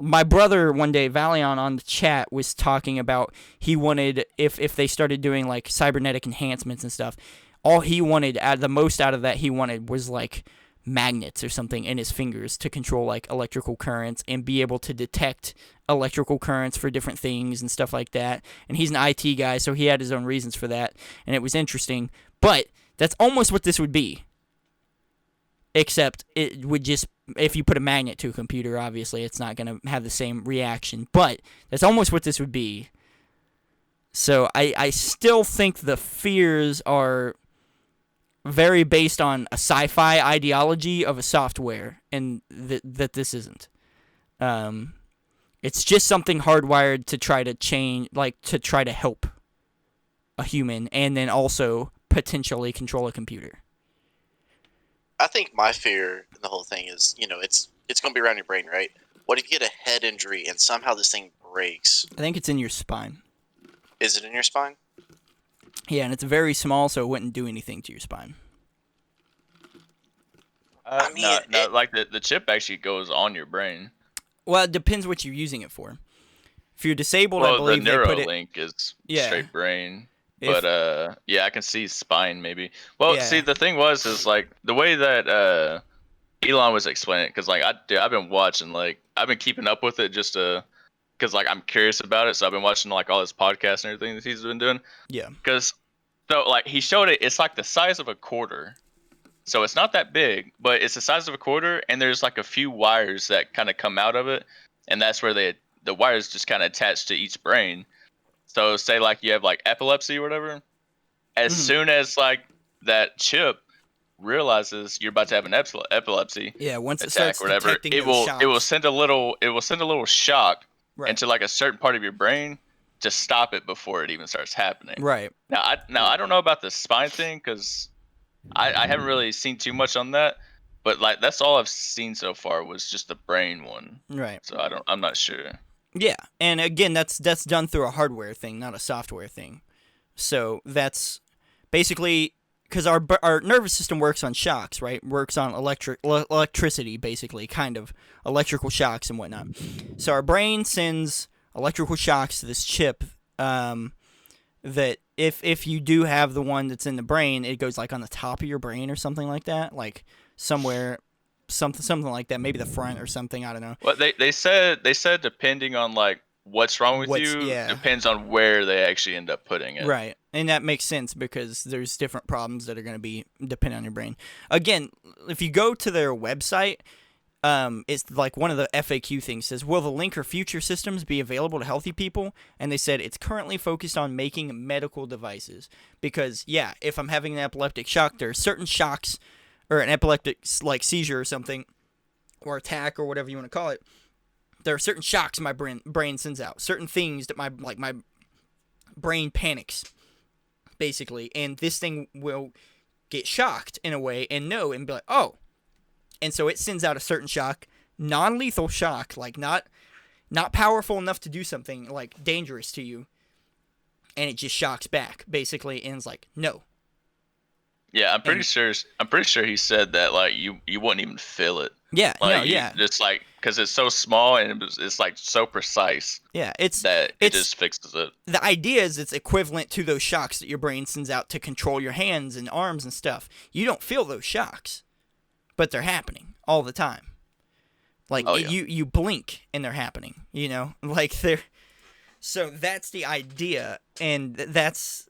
my brother one day, Valion, on the chat was talking about, he wanted, if they started doing like cybernetic enhancements and stuff, all he wanted, the most out of that he wanted was like magnets or something in his fingers to control like electrical currents and be able to detect electrical currents for different things and stuff like that. And he's an IT guy, so he had his own reasons for that, and it was interesting. But that's almost what this would be. Except it would just, if you put a magnet to a computer, obviously it's not going to have the same reaction. But that's almost what this would be. So I still think the fears are very based on a sci-fi ideology of a software, and that this isn't. It's just something hardwired to try to change, like to try to help a human, and then also potentially control a computer. I think my fear in the whole thing is, it's going to be around your brain, right? What if you get a head injury and somehow this thing breaks? I think it's in your spine. Is it in your spine? Yeah, and it's very small, so it wouldn't do anything to your spine. I mean, no, like the chip actually goes on your brain. Well, it depends what you're using it for. If you're disabled, Well, I believe the they put it. Neuralink is Yeah. straight brain. If- But yeah, I can see spine maybe. Well, Yeah. see, the thing is like the way that Elon was explaining it, because like I've been watching, like I've been keeping up with it just because like I'm curious about it, so I've been watching like all his podcasts and everything that he's been doing. Yeah. Because so like he showed it, it's like the size of a quarter, so it's not that big, but it's the size of a quarter, and there's like a few wires that kind of come out of it, and that's where the wires just kind of attach to each brain. So say like you have like epilepsy or whatever, as soon as like that chip realizes you're about to have an epilepsy Yeah, once it attack starts or whatever, detecting it those will shocks. send a little shock Right. into like a certain part of your brain to stop it before it even starts happening. Right. Now I don't know about the spine thing because I haven't really seen too much on that, but like that's all I've seen so far was just the brain one. Right. So I'm not sure. Yeah, and again, that's done through a hardware thing, not a software thing. So that's basically because our nervous system works on shocks, right? Works on electricity, basically, kind of electrical shocks and whatnot. So our brain sends electrical shocks to this chip. That if you do have the one that's in the brain, it goes like on the top of your brain or something like that, like somewhere. Something like that, maybe the front or something. I don't know. Well, they said depending on like what's wrong with you, yeah. depends on where they actually end up putting it. Right, and that makes sense because there's different problems that are going to be depending on your brain. Again, if you go to their website, it's like one of the FAQ things says, "Will the Link or future systems be available to healthy people?" And they said it's currently focused on making medical devices because yeah, if I'm having an epileptic shock, there are certain shocks. Or an epileptic like seizure or something, or attack or whatever you want to call it. There are certain shocks my brain sends out, certain things that my brain panics, basically, and this thing will get shocked in a way and know and be like, oh, and so it sends out a certain shock, non-lethal shock, like not powerful enough to do something like dangerous to you, and it just shocks back basically, and it's like no. Yeah, I'm pretty sure he said that like you wouldn't even feel it. Yeah, Like no, yeah, it's like because it's so small and it's like so precise yeah. It's that it just fixes it. the idea is it's equivalent to those shocks that your brain sends out to control your hands and arms and stuff. You don't feel those shocks, but they're happening all the time. Like you blink and they're happening. You know, like they're. So that's the idea, and that's.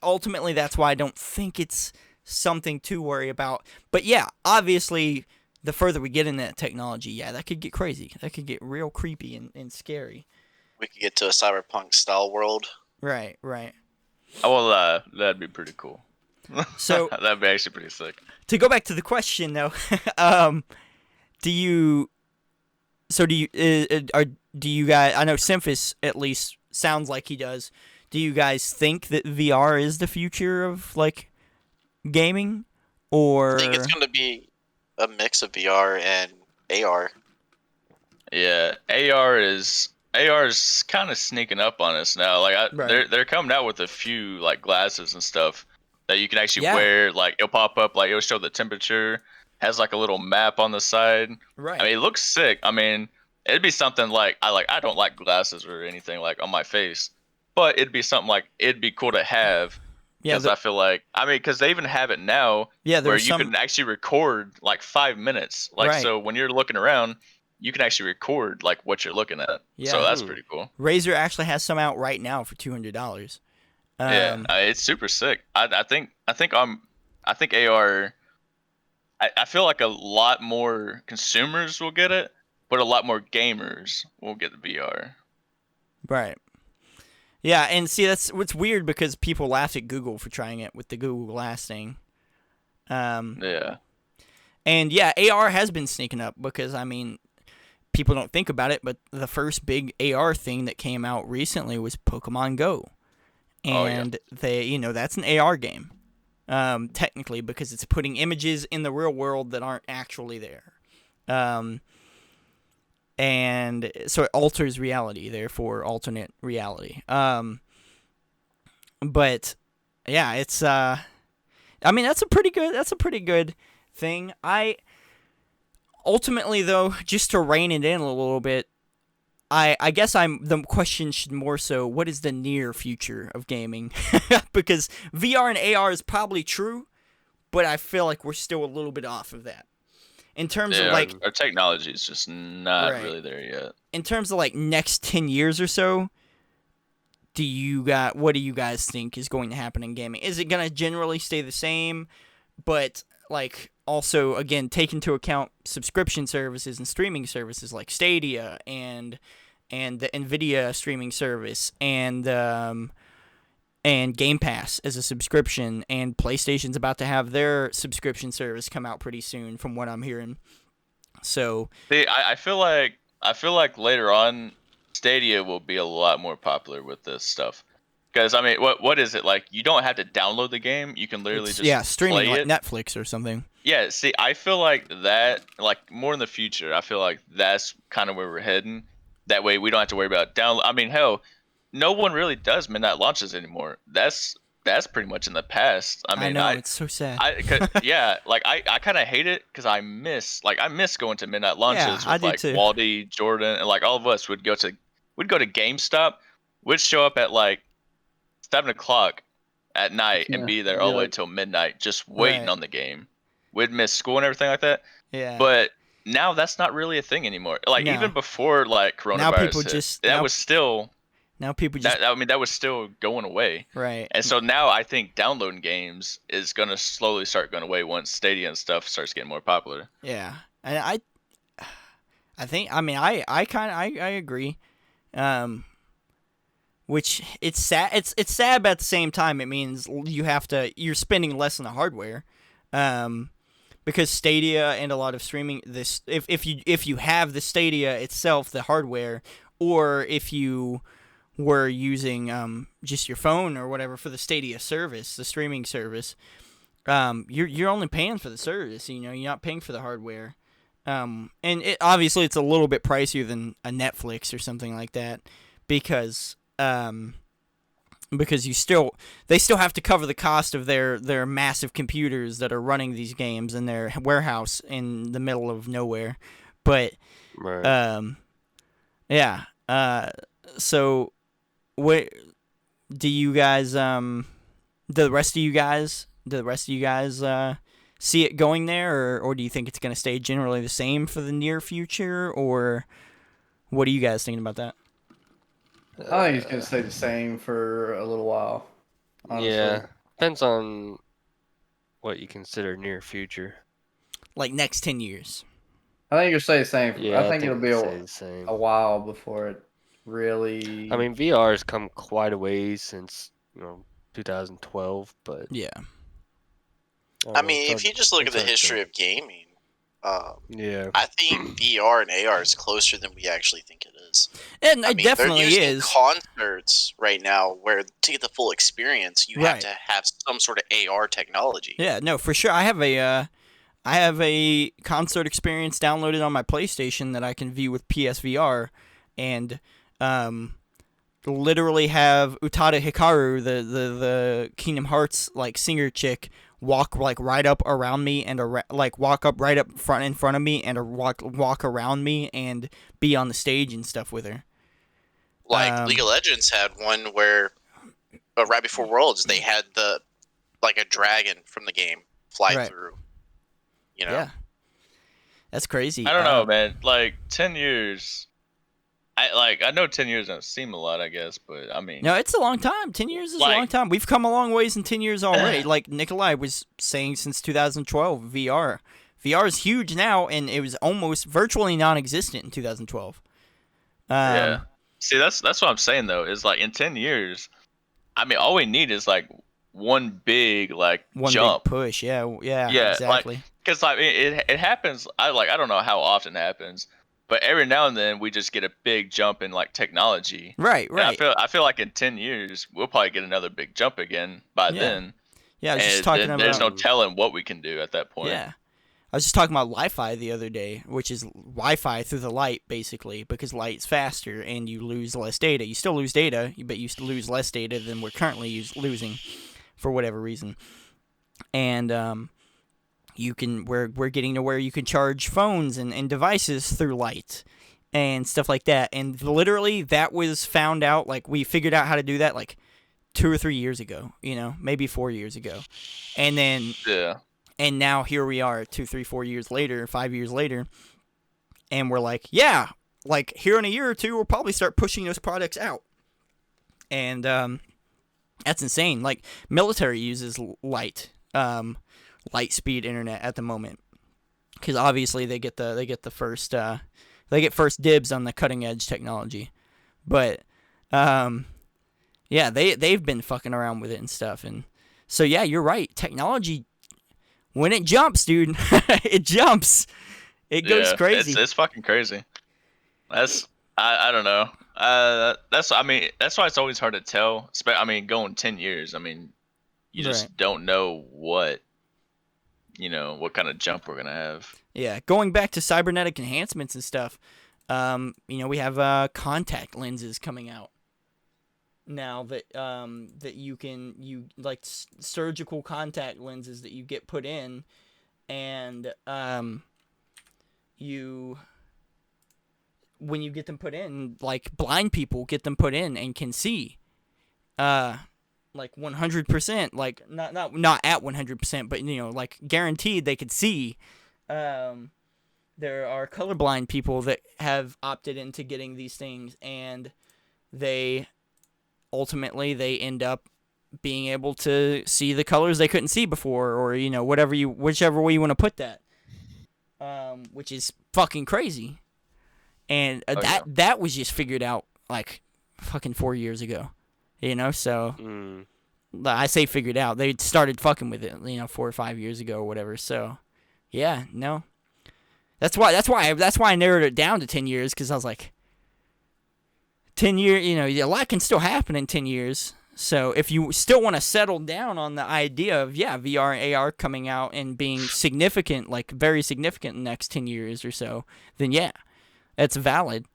Ultimately, that's why I don't think it's something to worry about. But yeah, obviously, the further we get in that technology, yeah, that could get crazy. That could get real creepy and scary. We could get to a cyberpunk style world. Right. Oh well, that'd be pretty cool. So that'd be actually pretty sick. to go back to the question, though, do you guys? I know Simphus at least sounds like he does. Do you guys think that VR is the future of like gaming, or I think it's going to be a mix of VR and AR. Yeah, AR is kind of sneaking up on us now. Like Right. they're coming out with a few like glasses and stuff that you can actually Yeah. wear. Like it'll pop up, like it'll show the temperature, has like a little map on the side. right? I mean, it looks sick. I mean, it'd be something like I don't like glasses or anything like on my face, but it'd be something like it'd be cool to have. yeah, Because I feel like because they even have it now where there's you some. can actually record like 5 minutes. Like Right. so when you're looking around, you can actually record like what you're looking at. Yeah. So that's Ooh. pretty cool. Razer actually has some out right now for $200. Yeah, it's super sick. I think AR. I feel like a lot more consumers will get it, but a lot more gamers will get the VR. Right. Yeah, and see that's what's weird because people laughed at Google for trying it with the Google Glass thing. Yeah. And yeah, AR has been sneaking up because, I mean, people don't think about it, but the first big AR thing that came out recently was Pokemon Go. And that's an AR game, technically, because it's putting images in the real world that aren't actually there. And so it alters reality, therefore alternate reality. But yeah, it's I mean, that's a pretty good thing. Ultimately, though, just to rein it in a little bit, I guess the question should more so, what is the near future of gaming? Because VR and AR is probably true, but I feel like we're still a little bit off of that. In terms of like our technology is just not Right. really there yet. In terms of like next 10 years or so, what do you guys think is going to happen in gaming? Is it going to generally stay the same, but like also again take into account subscription services and streaming services like Stadia and the Nvidia streaming service and Game Pass as a subscription, and PlayStation's about to have their subscription service come out pretty soon from what I'm hearing. So See, I feel like later on, Stadia will be a lot more popular with this stuff. Because I mean, what is it like? You don't have to download the game; you can literally just streaming play like it. Netflix or something. Yeah, see, I feel like that, like more in the future. I feel like that's kind of where we're heading. That way, we don't have to worry about download. I mean, hell, no one really does midnight launches anymore. That's pretty much in the past. I mean, know it's so sad. yeah, like I kind of hate it because I miss going to midnight launches I with do like too. Waldy, Jordan, and like all of us would go to GameStop. We'd show up at like 7 o'clock at night and Yeah, be there all the way like- till midnight, just waiting Right. on the game. We'd miss school and everything like that. Yeah. But now that's not really a thing anymore. Like No. even before like coronavirus Now people hit, just- that now- was still now people just that was still going away. right. And so now I think downloading games is gonna slowly start going away once Stadia and stuff starts getting more popular. Yeah, and I think I agree. Which it's sad. It's sad, but at the same time, it means you're spending less on the hardware, because Stadia and a lot of streaming if you have the Stadia itself, the hardware, or if you were using just your phone or whatever for the Stadia service, the streaming service, you're only paying for the service. You know, you're not paying for the hardware. And obviously it's a little bit pricier than a Netflix or something like that, because they still have to cover the cost of their massive computers that are running these games in their warehouse in the middle of nowhere. But Right. yeah. So what do you guys the rest of you guys see it going there, or do you think it's going to stay generally the same for the near future, or what are you guys thinking about that? I think it's gonna stay the same for a little while. Honestly. Yeah. Depends on what you consider near future. Like next 10 years. I think it'll stay the same. Yeah, I think it'll be stay the same. a while before it really. I mean, VR has come quite a ways since 2012, but Yeah. I mean, if you just look at it's the hard to- history of gaming, yeah, I think VR and AR is closer than we actually think it is. And I it mean, definitely they're using is. concerts right now where to get the full experience, you have Right. to have some sort of AR technology. Yeah, no, for sure. I have a concert experience downloaded on my PlayStation that I can view with PSVR, and literally have Utada Hikaru, the Kingdom Hearts like singer chick, walk like right up around me and walk up right up in front of me and walk around me and be on the stage and stuff with her. Like League of Legends had one where, right before Worlds, they had a dragon from the game fly Right. through. You know, Yeah, that's crazy. I don't know, man. Like 10 years. I know 10 years doesn't seem a lot, I guess, but I mean, No, it's a long time. 10 years is a Like- long time. We've come a long ways in 10 years already. Like Nikolai was saying, since 2012, VR. VR is huge now, and it was almost virtually non-existent in 2012. yeah. See, that's what I'm saying though. Is like in 10 years, I mean, all we need is like one big like One jump. big push. Yeah, Yeah, like, exactly. Because like it happens. I don't know how often it happens, but every now and then we just get a big jump in like technology. Right, And I right. feel like in 10 years we'll probably get another big jump again by Yeah. then. Yeah, I was just And talking then there's no about. telling what we can do at that point. Yeah. I was just talking about Wi-Fi the other day, which is Wi-Fi through the light, basically, because light's faster and you lose less data. You still lose data, but you lose less data than we're currently losing, for whatever reason. And we're getting to where you can charge phones and devices through light and stuff like that. And literally, that was found out. Like, we figured out how to do that like 2 or 3 years ago. Maybe 4 years ago, and then. Yeah. And now here we are 2, 3, 4 years later, 5 years later, and we're like, yeah, like here in a year or two, we'll probably start pushing those products out. And that's insane. Like, military uses light speed internet at the moment, because obviously they get the first they get first dibs on the cutting edge technology. But yeah, they've been fucking around with it and stuff. And so yeah, you're right. Technology. When it jumps, dude, it jumps. It goes crazy. It's fucking crazy. I don't know. That's why it's always hard to tell. Going 10 years. You just don't know what kind of jump we're gonna have. Yeah, going back to cybernetic enhancements and stuff. We have contact lenses coming out now that you like surgical contact lenses that you get put in, and when you get them put in, like blind people get them put in and can see like 100%, like not at 100%, but like guaranteed they could see. There are colorblind people that have opted into getting these things, and they ultimately end up being able to see the colors they couldn't see before, or whichever way you want to put that, which is fucking crazy. And that was just figured out like fucking 4 years ago, so I say figured out, they started fucking with it 4 or 5 years ago or whatever. So yeah, no, that's why I narrowed it down to 10 years, because I was like, 10 years, a lot can still happen in 10 years. So if you still want to settle down on the idea of, VR and AR coming out and being significant, like very significant in the next 10 years or so, then yeah, that's valid.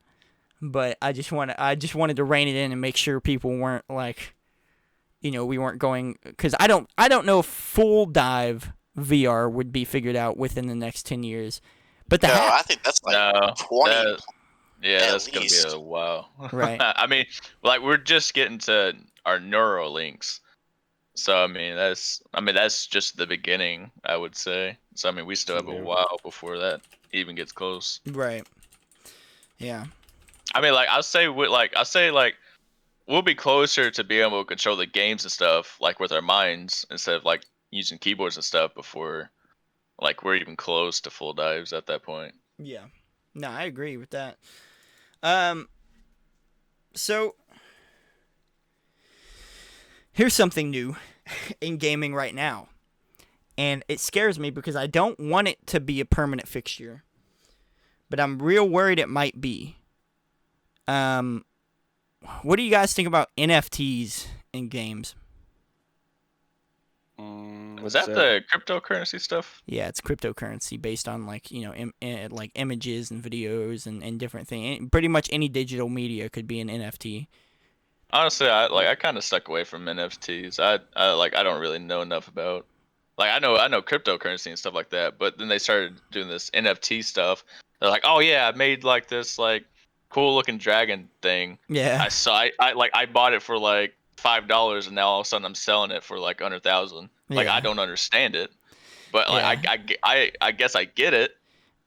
But I just wanted to rein it in and make sure people weren't like, we weren't going, because I don't know if full dive VR would be figured out within the next 10 years. But I think that's like 20. Yeah, At that's least. gonna be a while. Right. Like we're just getting to our Neuralinks, so that's just the beginning, I would say. So we still have a while before that even gets close. Right. Yeah. I'll say we'll be closer to being able to control the games and stuff like with our minds instead of like using keyboards and stuff before like we're even close to full dives at that point. Yeah. No, I agree with that. So here's something new in gaming right now. And it scares me because I don't want it to be a permanent fixture, but I'm real worried it might be. What do you guys think about NFTs in games? Was that the cryptocurrency stuff? Yeah, it's cryptocurrency based on like like images and videos and different things. Pretty much any digital media could be an NFT. Honestly, I kind of stuck away from NFTs. I don't really know enough about. Like I know cryptocurrency and stuff like that, but then they started doing this NFT stuff. They're like, oh yeah, I made like this like cool looking dragon thing. Yeah. I bought it for like $5, and now all of a sudden I'm selling it for like 100,000. Like I don't understand it, but like I guess I get it.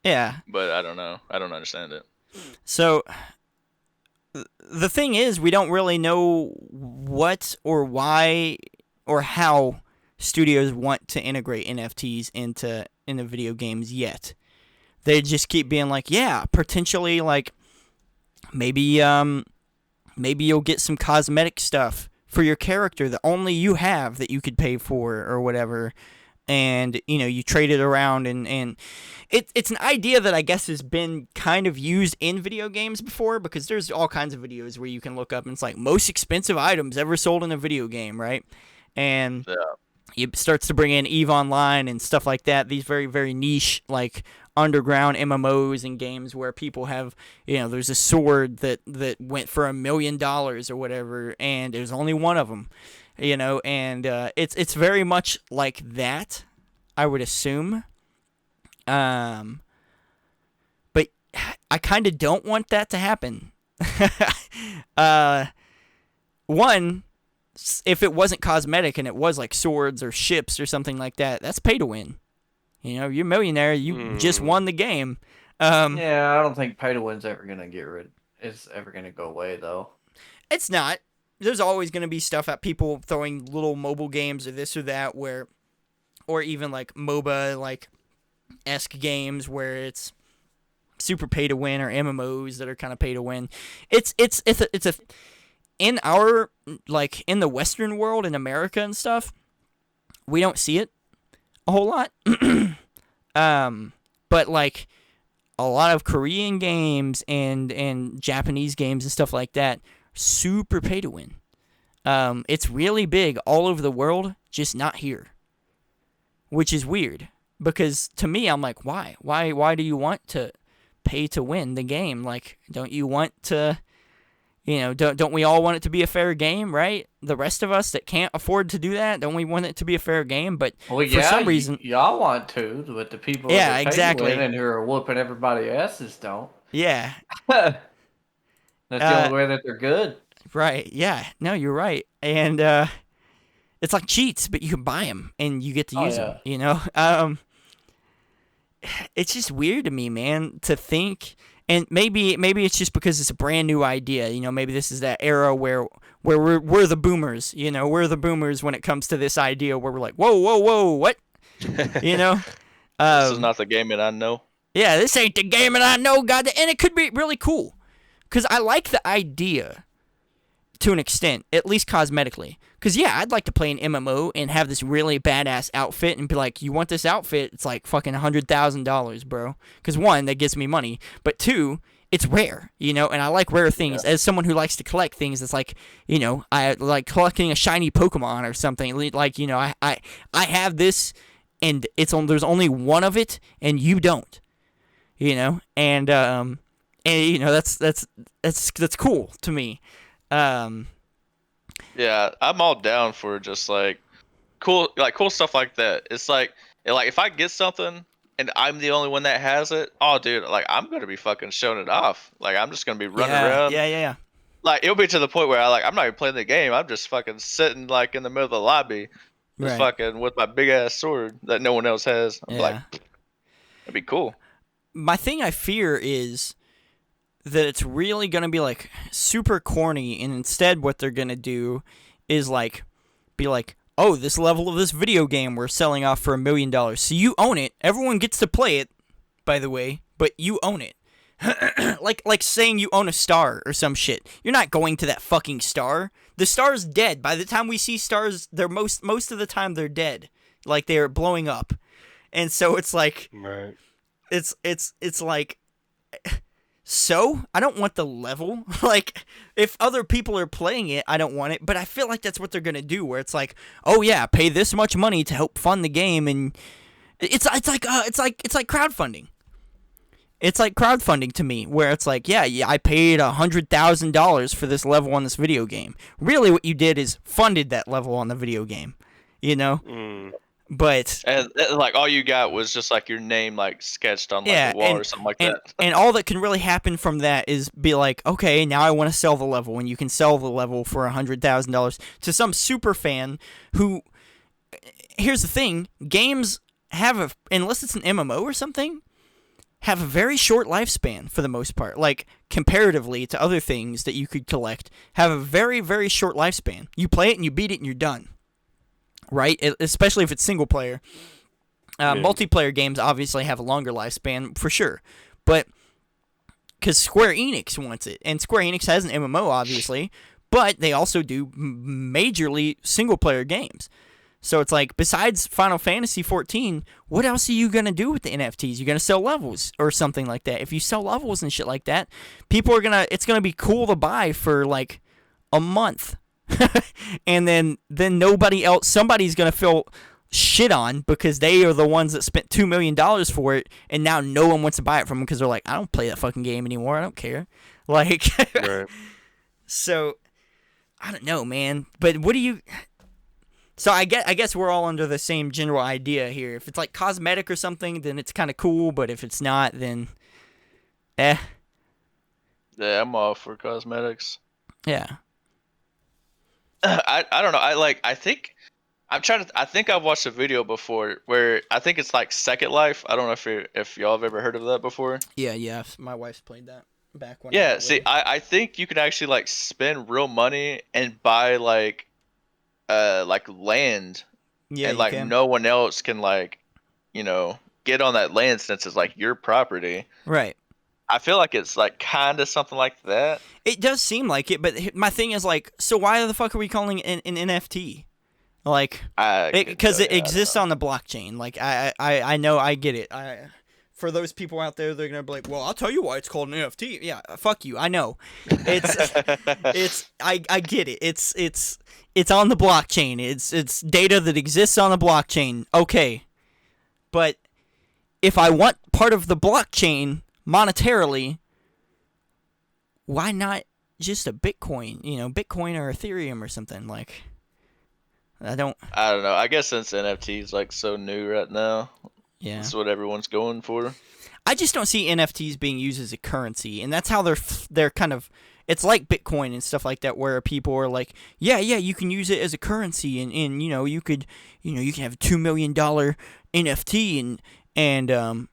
Yeah. But I don't know. I don't understand it. So the thing is, we don't really know what or why or how studios want to integrate NFTs into video games yet. They just keep being like, yeah, potentially like maybe you'll get some cosmetic stuff for your character that only you have that you could pay for or whatever. And, you trade it around, and it's an idea that I guess has been kind of used in video games before, because there's all kinds of videos where you can look up and it's like most expensive items ever sold in a video game, right? And it starts to bring in EVE Online and stuff like that, these very, very niche, like, underground MMOs and games where people have, there's a sword that went for $1 million or whatever, and there's only one of them. And it's very much like that, I would assume. But I kind of don't want that to happen. One, if it wasn't cosmetic and it was like swords or ships or something like that, that's pay to win. You're a millionaire, you just won the game. Yeah, I don't think pay to win's ever gonna it's ever gonna go away though. It's not. There's always going to be stuff at people throwing little mobile games or this or that or even like MOBA like esque games where it's super pay to win, or MMOs that are kind of pay to win. It's in our, like, in the Western world, in America and stuff, we don't see it a whole lot. But like a lot of Korean games and Japanese games and stuff like that, super pay to win. It's really big all over the world, just not here. Which is weird, because to me, I'm like, why? Why do you want to pay to win the game? Like, don't you want to, don't we all want it to be a fair game, right? The rest of us that can't afford to do that, don't we want it to be a fair game? But for some reason, y'all want to, but the people yeah, that exactly, pay to win and who are whooping everybody else's don't. Yeah. That's the only way that they're good. Right, yeah. No, you're right. And it's like cheats, but you can buy them and you get to use them, It's just weird to me, man, to think, and maybe it's just because it's a brand new idea, maybe this is that era where we're the boomers, we're the boomers when it comes to this idea where we're like, whoa, what? This is not the game that I know. Yeah, this ain't the game that I know, and it could be really cool. Because I like the idea to an extent, at least cosmetically. Because, yeah, I'd like to play an MMO and have this really badass outfit and be like, you want this outfit? It's like fucking $100,000, bro. Because, one, that gives me money. But, two, it's rare, and I like rare things. Yeah. As someone who likes to collect things, it's like, I like collecting a shiny Pokemon or something. Like, I have this, and there's only one of it, and you don't. And that's cool to me. Yeah, I'm all down for just like cool stuff like that. It's like if I get something and I'm the only one that has it, oh dude, like I'm gonna be fucking showing it off. Like I'm just gonna be running around. Yeah. Like it'll be to the point where I'm not even playing the game. I'm just fucking sitting like in the middle of the lobby, just fucking with my big ass sword that no one else has. I'm like, that'd be cool. My thing I fear is that it's really going to be like super corny, and instead what they're going to do is like be like, oh, this level of this video game we're selling off for $1 million. So you own it. Everyone gets to play it, by the way, but you own it. like saying you own a star or some shit. You're not going to that fucking star. The star's dead. By the time we see stars, they're most of the time they're dead. Like they're blowing up. And so it's like, right. It's like, so I don't want the level. Like if other people are playing it, I don't want it. But I feel like that's what they're gonna do. Where it's like, oh yeah, pay this much money to help fund the game, and it's like crowdfunding. It's like crowdfunding to me, where it's like, yeah, I paid $100,000 for this level on this video game. Really, what you did is funded that level on the video game, But and like all you got was just like your name like sketched on like a wall or something like that. And all that can really happen from that is be like, okay, now I want to sell the level, and you can sell the level for $100,000 to some super fan who. Here's the thing: games have unless it's an MMO or something, have a very short lifespan for the most part. Like comparatively to other things that you could collect, have a very, very short lifespan. You play it and you beat it and you're done. Right? Especially if it's single player. Multiplayer games obviously have a longer lifespan, for sure. But, because Square Enix wants it. And Square Enix has an MMO, obviously. but they also do majorly single player games. So it's like, besides Final Fantasy 14, what else are you going to do with the NFTs? You're going to sell levels or something like that. If you sell levels and shit like that, people are it's going to be cool to buy for like a month. And then nobody else, somebody's going to feel shit on because they are the ones that spent $2 million for it, and now no one wants to buy it from them because they're like, I don't play that fucking game anymore. I don't care. Like, Right. so I don't know, man. But what do you? So I guess we're all under the same general idea here. If it's like cosmetic or something, then it's kind of cool. But if it's not, then Yeah, I'm all for cosmetics. Yeah. I don't know. I think I've watched a video before where I think it's like Second Life. I don't know if y'all have ever heard of that before. Yeah. My wife's played that back when. Yeah, see, I think you can actually like spend real money and buy like land, Yeah, and you like can. no one else can like, get on that land since it's like your property. Right. I feel like it's like kind of something like that. It does seem like it, but my thing is like, so why the fuck are we calling it an NFT? Like, because it exists on the blockchain. Like, I know, I get it. For those people out there, they're gonna be like, well, I'll tell you why it's called an NFT. Yeah, fuck you. I know. I get it. It's on the blockchain. It's data that exists on the blockchain. Okay, but if I want part of the blockchain monetarily, why not just a Bitcoin? Bitcoin or Ethereum or something like. I don't know. I guess since NFT is like so new right now, yeah. That's what everyone's going for. I just don't see NFTs being used as a currency, and that's how they're kind of. It's like Bitcoin and stuff like that, where people are like, yeah, you can use it as a currency, and you can have $2 million NFT, and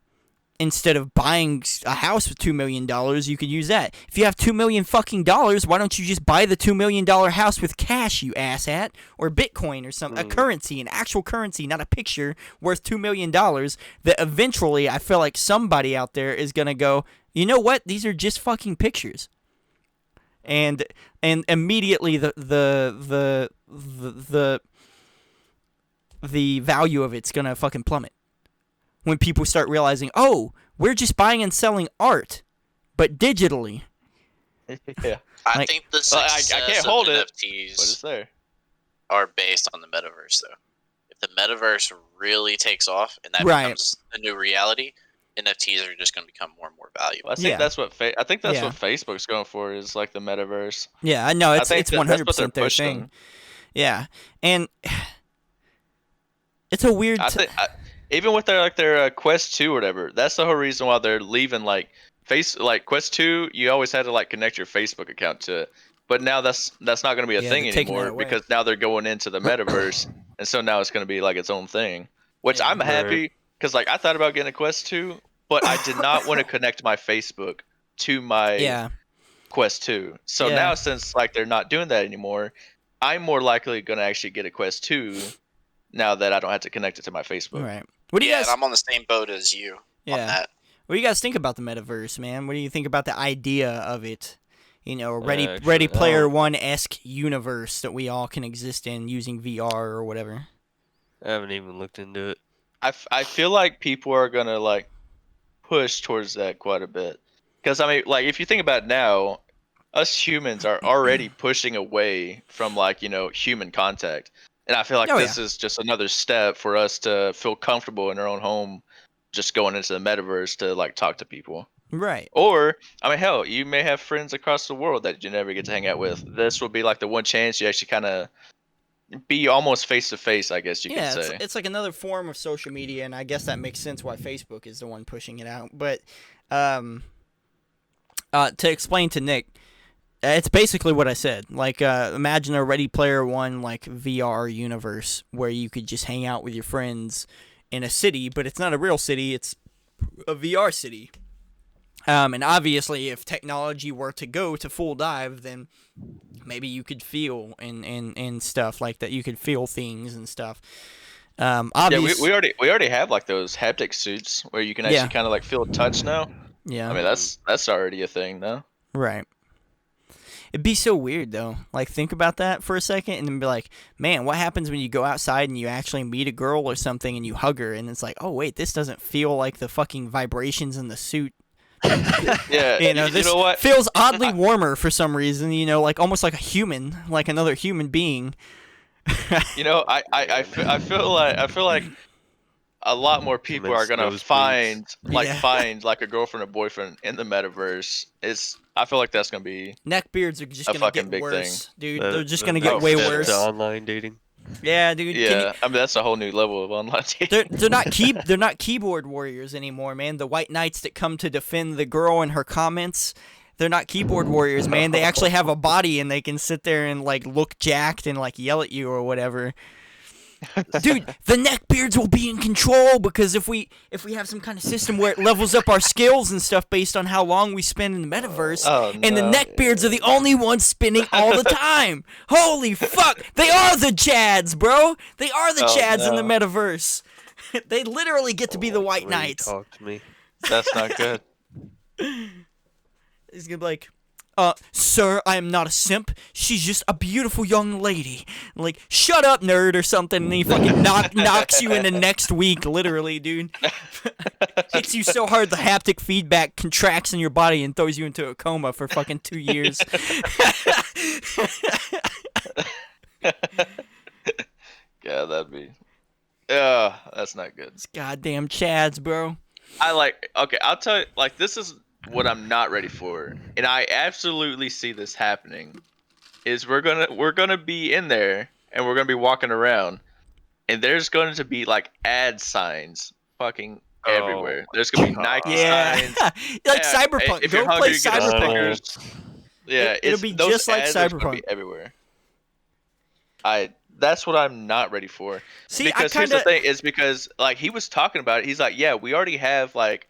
instead of buying a house with $2 million, you could use that. If you have $2 million fucking dollars, why don't you just buy the $2 million house with cash, you asshat, or Bitcoin or something, a currency, an actual currency, not a picture worth $2 million. That eventually, I feel like somebody out there is gonna go, you know what? These are just fucking pictures, and immediately the value of it's gonna fucking plummet. When people start realizing, oh, we're just buying and selling art, but digitally. Yeah. I think the success I can't hold of it, NFTs but it's there. are based on the metaverse, though. If the metaverse really takes off and that Right. becomes a new reality, NFTs are just going to become more and more valuable. I think Yeah. that's what I think that's Yeah. what Facebook's going for, is like the metaverse. Yeah, I know it's think that's what 100% they're their pushing. thing. Yeah, and it's a weird. I think even with their Quest 2 or whatever, that's the whole reason why they're leaving like Quest 2. You always had to like connect your Facebook account to it, but now that's not going to be a Yeah, thing they're taking that anymore away. because now they're going into the metaverse, and so now it's going to be like its own thing. Which Yeah. I'm happy because like I thought about getting a Quest 2, but I did not want to connect my Facebook to my yeah, Quest 2. So Yeah. now since like they're not doing that anymore, I'm more likely going to actually get a Quest 2 now that I don't have to connect it to my Facebook. right. What do you Yeah, guys? and I'm on the same boat as you on Yeah. that. What do you guys think about the metaverse, man? What do you think about the idea of it? A Ready Actually, Player One-esque universe that we all can exist in using VR or whatever. I haven't even looked into it. I feel like people are going to like push towards that quite a bit. Because I mean, like if you think about it now, us humans are already pushing away from like, human contact. And I feel like Oh, this is just another step for us to feel comfortable in our own home, just going into the metaverse to like talk to people. Right. Or, I mean, hell, you may have friends across the world that you never get to hang out with. This will be like the one chance you actually kind of be almost face to face, I guess you Yeah, could say. it's like another form of social media, and I guess that makes sense why Facebook is the one pushing it out. But to explain to Nick, it's basically what I said. Like, imagine a Ready Player One like VR universe where you could just hang out with your friends in a city, but it's not a real city; it's a VR city. And obviously, if technology were to go to full dive, then maybe you could feel and stuff like that. You could feel things and stuff. Yeah, Obviously, we already have like those haptic suits where you can actually Yeah. kind of like feel touch now. yeah. I mean, that's already a thing now. Right. It'd be so weird though. Like think about that for a second and then be like, man, what happens when you go outside and you actually meet a girl or something and you hug her and it's like, oh wait, this doesn't feel like the fucking vibrations in the suit. Yeah, This what? feels oddly warmer for some reason. Like almost like a human, like another human being. I feel like a lot more people are gonna Nosebleeds. find Yeah. like a girlfriend or boyfriend in the metaverse. I feel like that's gonna be Neckbeards are just A gonna fucking get big worse, dude. The- They're just the gonna next get way step worse. to online dating. Yeah, dude. yeah. I mean that's a whole new level of online dating. They're not keyboard warriors anymore, man. The white knights that come to defend the girl and her comments, they're not keyboard warriors, man. They actually have a body and they can sit there and like look jacked and like yell at you or whatever. Dude, the neckbeards will be in control because if we have some kind of system where it levels up our skills and stuff based on how long we spend in the metaverse, Oh, and the no. neckbeards are the only ones spinning all the time. Holy fuck! They are the Chads, bro. They are the Oh, Chads in the no. metaverse. They literally get to be the White Way you Knights. Talk to me. That's not good. He's gonna be like, sir, I am not a simp. She's just a beautiful young lady. Like, shut up, nerd, or something. And he fucking knocks you into next week, literally, dude. Hits you so hard the haptic feedback contracts in your body and throws you into a coma for fucking 2 years. Yeah, that'd be. Yeah, that's not good. It's goddamn Chads, bro. Okay, I'll tell you, like, this is what I'm not ready for, and I absolutely see this happening. Is we're gonna be in there, and we're gonna be walking around, and there's going to be like ad signs, fucking everywhere. There's gonna be Nike Yeah. signs. Like Yeah, Cyberpunk. if you're Go play hungry, get a Cyberpunk. Snickers. Yeah, It'll be those just like ads are gonna Cyberpunk. be everywhere. That's what I'm not ready for. See, Because here's the thing, is because like he was talking about it, he's like, yeah, we already have like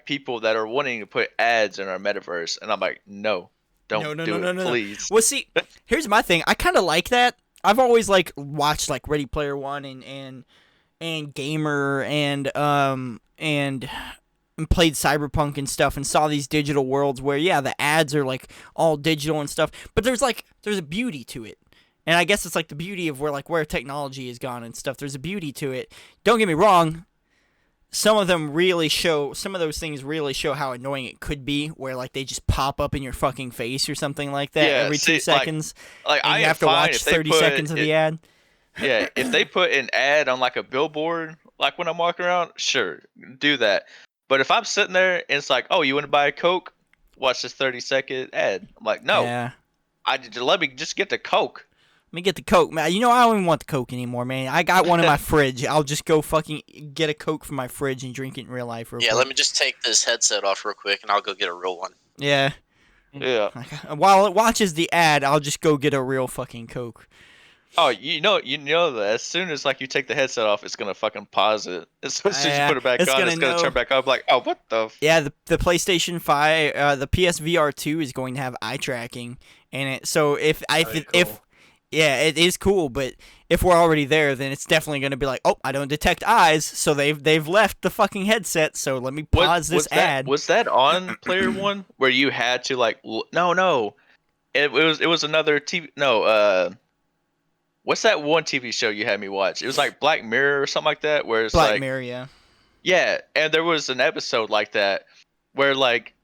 people that are wanting to put ads in our metaverse, and I'm like, no, don't do it, please. Well, see, here's my thing. I kind of like that. I've always like watched like Ready Player One and Gamer and played Cyberpunk and stuff and saw these digital worlds where the ads are like all digital and stuff, but there's a beauty to it. And I guess it's like the beauty of where technology has gone and stuff. There's a beauty to it. Don't get me wrong. Some of those things really show how annoying it could be, where like they just pop up in your fucking face or something like that every 2 seconds. Like and I you have to fine watch if they 30 put seconds of the ad. Yeah, if they put an ad on like a billboard, like when I'm walking around, sure, do that. But if I'm sitting there and it's like, oh, you want to buy a Coke? Watch this 30-second ad. I'm like, no, Yeah. let me just get the Coke. Let me get the Coke, man. I don't even want the Coke anymore, man. I got one in my fridge. I'll just go fucking get a Coke from my fridge and drink it in real life. Yeah, let me just take this headset off real quick, and I'll go get a real one. Yeah. Yeah. While it watches the ad, I'll just go get a real fucking Coke. Oh, you know that as soon as like you take the headset off, it's gonna fucking pause it. As soon as you put it back it's on, gonna it's gonna know. turn back up. Like, oh, what the? Yeah, the PlayStation 5, the PSVR 2 is going to have eye tracking in it. So if it is cool, but if we're already there, then it's definitely going to be like, oh, I don't detect eyes, so they've left the fucking headset. So let me pause this ad. Was that on Player One where you had to like? No, it was another TV. No, what's that one TV show you had me watch? It was like Black Mirror or something like that, where it's Black like Mirror, yeah. yeah, and there was an episode like that where like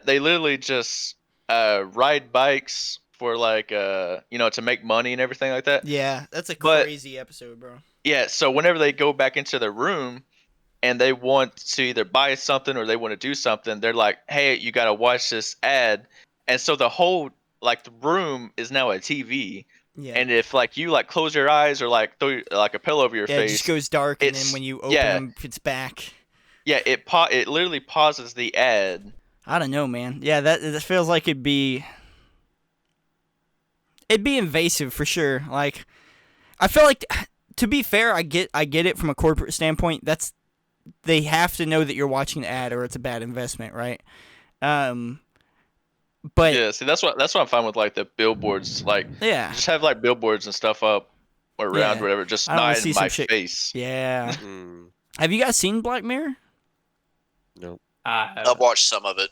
they literally just ride bikes for like to make money and everything like that. Yeah, that's a But- crazy episode, bro. Yeah, so whenever they go back into the room and they want to either buy something or they want to do something, they're like, "Hey, you got to watch this ad." And so the whole like the room is now a TV. Yeah. And if like you like close your eyes or like throw like a pillow over your It face, just goes dark, and then it's- when you open yeah. them, it's back. yeah, it literally pauses the ad. I don't know, man. Yeah, that feels like it'd be invasive for sure. Like, I feel like, to be fair, I get it from a corporate standpoint. They have to know that you're watching an ad or it's a bad investment, right? But Yeah, see that's what I'm fine with like the billboards, like yeah, just have like billboards and stuff up or around Yeah. whatever, just I don't wanna not see in some my shit- face. yeah. Mm, Have you guys seen Black Mirror? nope. I've watched some of it.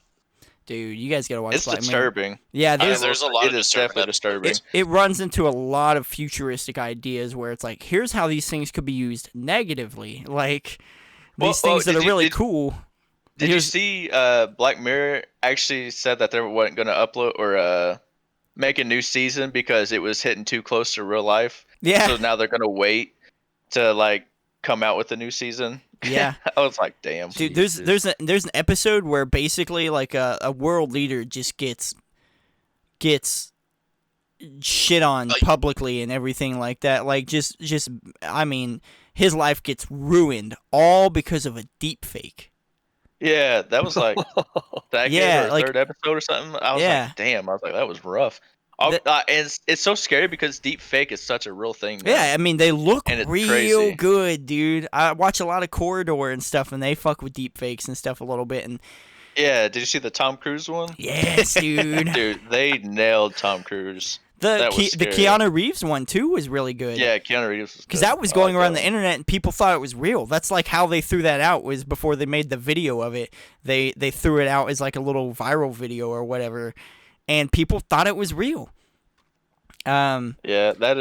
Dude, you guys gotta watch It's Black Mirror. disturbing. Yeah, There's a lot It of is disturbing definitely disturbing. episodes. it runs into a lot of futuristic ideas where it's like, here's how these things could be used negatively. Like these Well, things that did are you- really did- cool. Did you Here's- see Black Mirror actually said that they weren't going to upload or make a new season because it was hitting too close to real life? Yeah. So now they're going to wait to like come out with a new season. Yeah. I was like, damn. Dude, Jesus. there's an episode where basically like a world leader just gets shit on Like- publicly and everything like that. Like just I mean, his life gets ruined all because of a deep fake. Yeah, that was like second Yeah, or like- third episode or something. I was Yeah. like, damn. I was like, that was rough. And it's so scary because deep fake is such a real thing. Now. Yeah, I mean they look And it's real crazy. good, dude. I watch a lot of Corridor and stuff, and they fuck with deep fakes and stuff a little bit. And Yeah, did you see the Tom Cruise one? yes, dude. Dude, they nailed Tom Cruise. the that was the scary. Keanu Reeves one too was really good. Yeah, Keanu Reeves was Because good. that was I going like around that the one. internet and people thought it was real. That's like how they threw that out, was before they made the video of it. They threw it out as like a little viral video or whatever, and people thought it was real. Yeah, that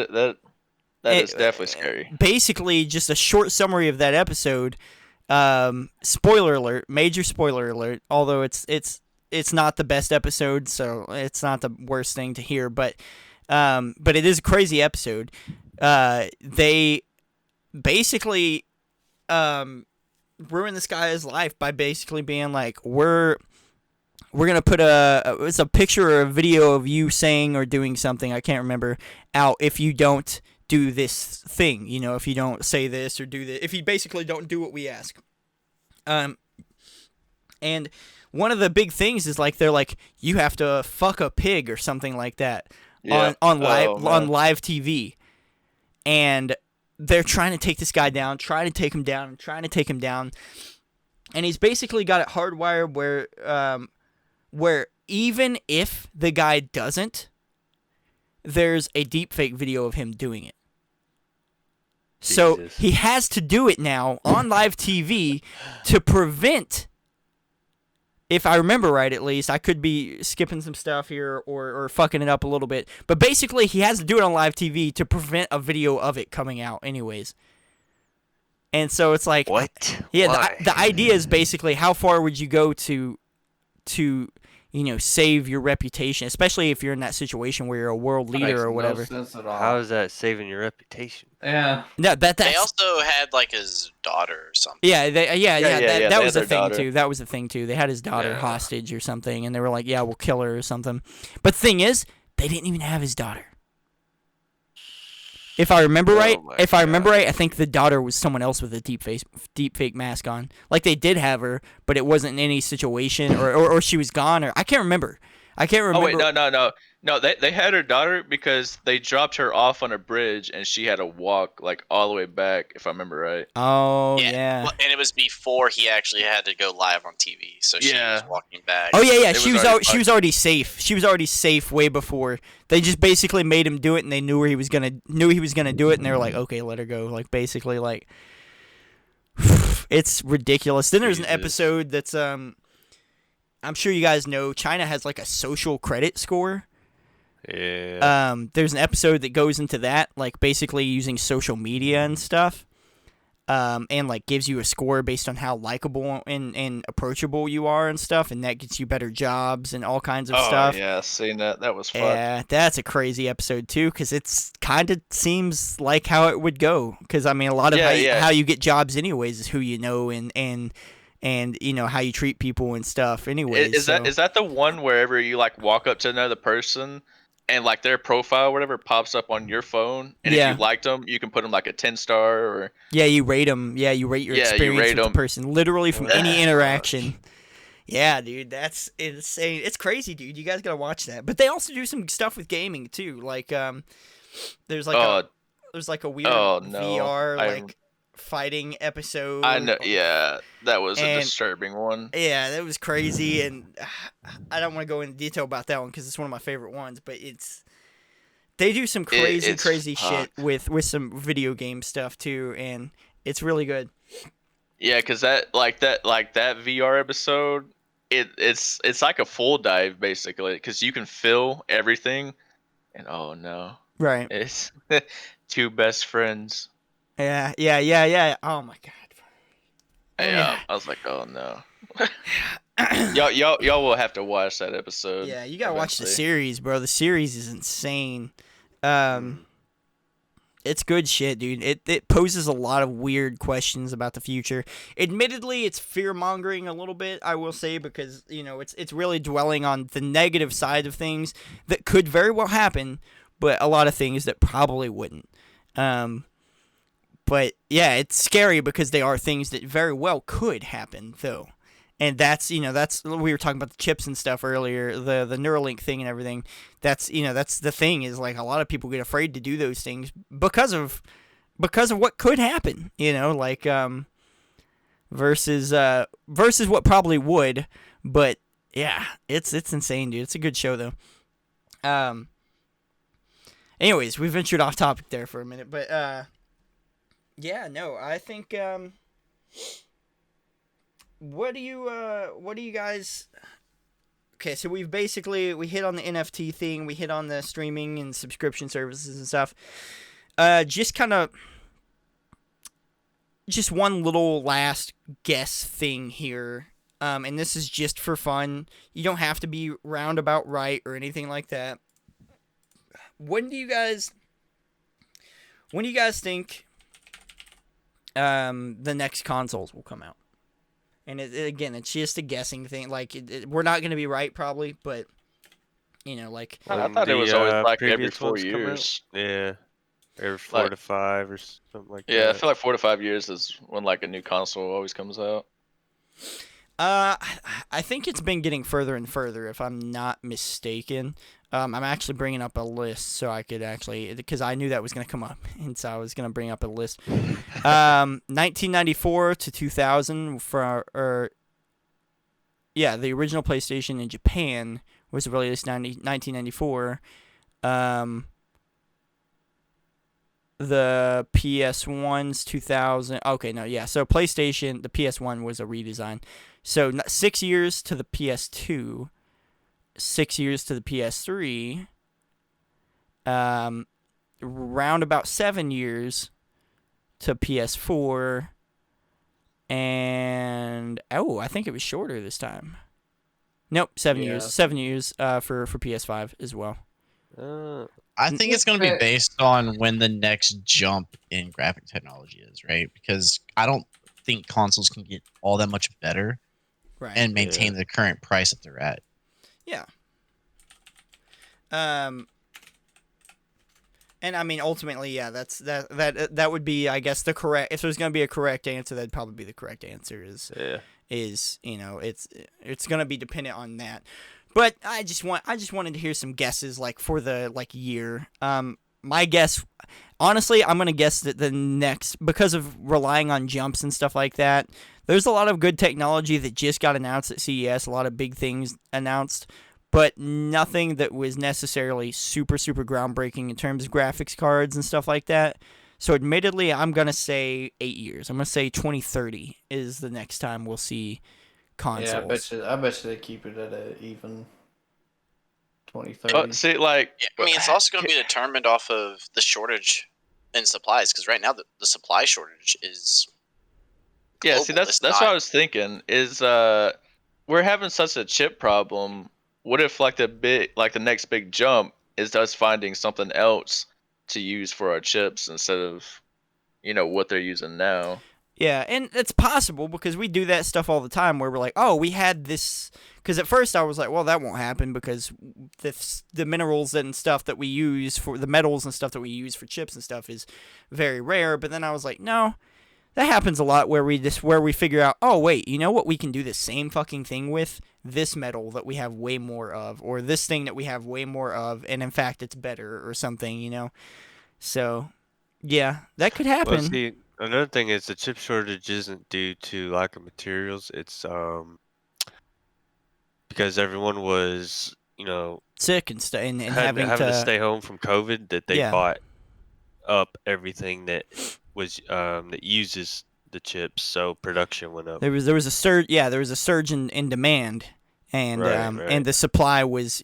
It- is definitely scary. Basically, just a short summary of that episode. Spoiler alert, major spoiler alert. Although it's not the best episode, so it's not the worst thing to hear. But it is a crazy episode. They basically ruin this guy's life by basically being like, we're gonna put it's a picture or a video of you saying or doing something, I can't remember, out if you don't do this thing, if you don't say this or do this, if you basically don't do what we ask. And one of the big things is like, they're like, you have to fuck a pig or something like that Yeah. on live Oh, man. on live TV, and they're trying to take this guy down, trying to take him down, and he's basically got it hardwired where even if the guy doesn't, there's a deepfake video of him doing it. So Jesus. he has to do it now on live TV to prevent, if I remember right at least, I could be skipping some stuff here or fucking it up a little bit, but basically he has to do it on live TV to prevent a video of it coming out anyways. And so it's like, What? yeah, Why? the idea is basically, how far would you go to save your reputation, especially if you're in that situation where you're a world That makes leader or no whatever. sense at all. How is that saving your reputation? Yeah. No, They that's also had like his daughter or something. yeah, yeah, that they was had a their thing daughter. too. That was a thing too. They had his daughter Yeah. hostage or something, and they were like, "Yeah, we'll kill her or something." But the thing is, they didn't even have his daughter. If I remember Oh right, my I think the daughter was someone else with a deep fake mask on. Like they did have her, but it wasn't in any situation, or she was gone, or I can't remember. Oh wait, no. They had her daughter because they dropped her off on a bridge and she had to walk like all the way back, if I remember right. Oh yeah. Well, and it was before he actually had to go live on TV, so she Yeah. was walking back. Oh yeah. It She was was already she was already safe. She was already safe way before. They just basically made him do it, and they knew he was gonna do it, and they were like, okay, let her go. Like basically, like it's ridiculous. Then there's an Jesus. episode that's I'm sure you guys know China has like a social credit score. Yeah. There's an episode that goes into that, like basically using social media and stuff, and like gives you a score based on how likable and approachable you are and stuff, and that gets you better jobs and all kinds of Oh stuff. yeah, seeing that was fun. Yeah, that's a crazy episode too, because it's kind of seems like how it would go. Because I mean, a lot of Yeah. how you get jobs anyways is who you know and how you treat people and stuff. Anyways, Is that the one wherever you like walk up to another person and like their profile or whatever pops up on your phone, and Yeah. if you liked them, you can put them like a 10-star or Yeah, you rate them. Yeah, you rate your Yeah, you experience rate with 'em. the person, literally from any Gosh. interaction. Yeah, dude, that's insane. It's crazy, dude. You guys gotta watch that. But they also do some stuff with gaming too. Like, there's like a weird oh, no. VR I- like fighting episode. I know. Yeah, that was a And- disturbing one. Yeah, that was crazy, and I don't want to go into detail about that one because it's one of my favorite ones. But they do some crazy, it's crazy shit fucked. with some video game stuff too, and it's really good. Yeah, because that VR episode, it's like a full dive basically because you can fill everything, and oh no, Right. it's two best friends. Yeah. Oh my god. Yeah, I was like, oh no. Y'all will have to watch that episode. Yeah, you gotta watch the eventually. series, bro. The series is insane. It's good shit, dude. It poses a lot of weird questions about the future. Admittedly, it's fear mongering a little bit, I will say, because it's really dwelling on the negative side of things that could very well happen, but a lot of things that probably wouldn't. But yeah, it's scary because they are things that very well could happen, though. And that's we were talking about the chips and stuff earlier, the Neuralink thing and everything. That's the thing is like a lot of people get afraid to do those things because of what could happen, versus what probably would. But yeah, it's insane, dude. It's a good show though. Anyways, we ventured off topic there for a minute, but yeah, no, I think What do you guys? Okay, so we hit on the NFT thing, we hit on the streaming and subscription services and stuff. Just one little last guess thing here, and this is just for fun. You don't have to be roundabout right or anything like that. When do you guys think the next consoles will come out? And again, it's just a guessing thing. Like, we're not going to be right, probably, but, I thought it was always like every 4 years. Yeah. Every 4 to 5 or something like that. Yeah, I feel like 4 to 5 years is when, like, a new console always comes out. I think it's been getting further and further, if I'm not mistaken. I'm actually bringing up a list so I could because I knew that was going to come up, and so I was going to bring up a list. 1994 to 2000 the original PlayStation in Japan was released 1994. The PS1's 2000. Okay, no, yeah. So PlayStation, the PS1 was a redesign. So 6 years to the PS2, 6 years to the PS3, round about 7 years to PS4, and I think it was shorter this time. Nope, 7 years. 7 years for PS5 as well. I think it's going to be based on when the next jump in graphic technology is, right? Because I don't think consoles can get all that much better and maintain the current price that they're at. Yeah. And I mean, ultimately, yeah, that would be, I guess, the correct. If there's going to be a correct answer, that'd probably be the correct answer. Is it's going to be dependent on that. But I just wanted to hear some guesses, like for the year. My guess, honestly, I'm gonna guess that the next, because of relying on jumps and stuff like that. There's a lot of good technology that just got announced at CES. A lot of big things announced, but nothing that was necessarily super groundbreaking in terms of graphics cards and stuff like that. So, admittedly, I'm gonna say 8 years. I'm gonna say 2030 is the next time we'll see consoles. Yeah, I bet you they keep it at an even 2030. See, like, I mean, it's also going to be determined off of the shortage in supplies, because right now the supply shortage is global. Yeah, see, that's what I was thinking. Is we're having such a chip problem. What if the next big jump is us finding something else to use for our chips instead of what they're using now? Yeah, and it's possible because we do that stuff all the time where we're like, oh, we had this. Because at first I was like, well, that won't happen because the minerals and stuff that we use for the metals and stuff that we use for chips and stuff is very rare. But then I was like, no, that happens a lot where we figure out, oh, wait, you know what? We can do the same fucking thing with this metal that we have way more of, or this thing that we have way more of, and in fact, it's better or something, So, yeah, that could happen. Well, see, another thing is the chip shortage isn't due to lack of materials. It's because everyone was, sick and stuff, and having to stay home from COVID, that they Yeah. bought up everything that was that uses the chips, so production went up. There was a surge. Yeah, there was a surge in demand, and Right. and the supply was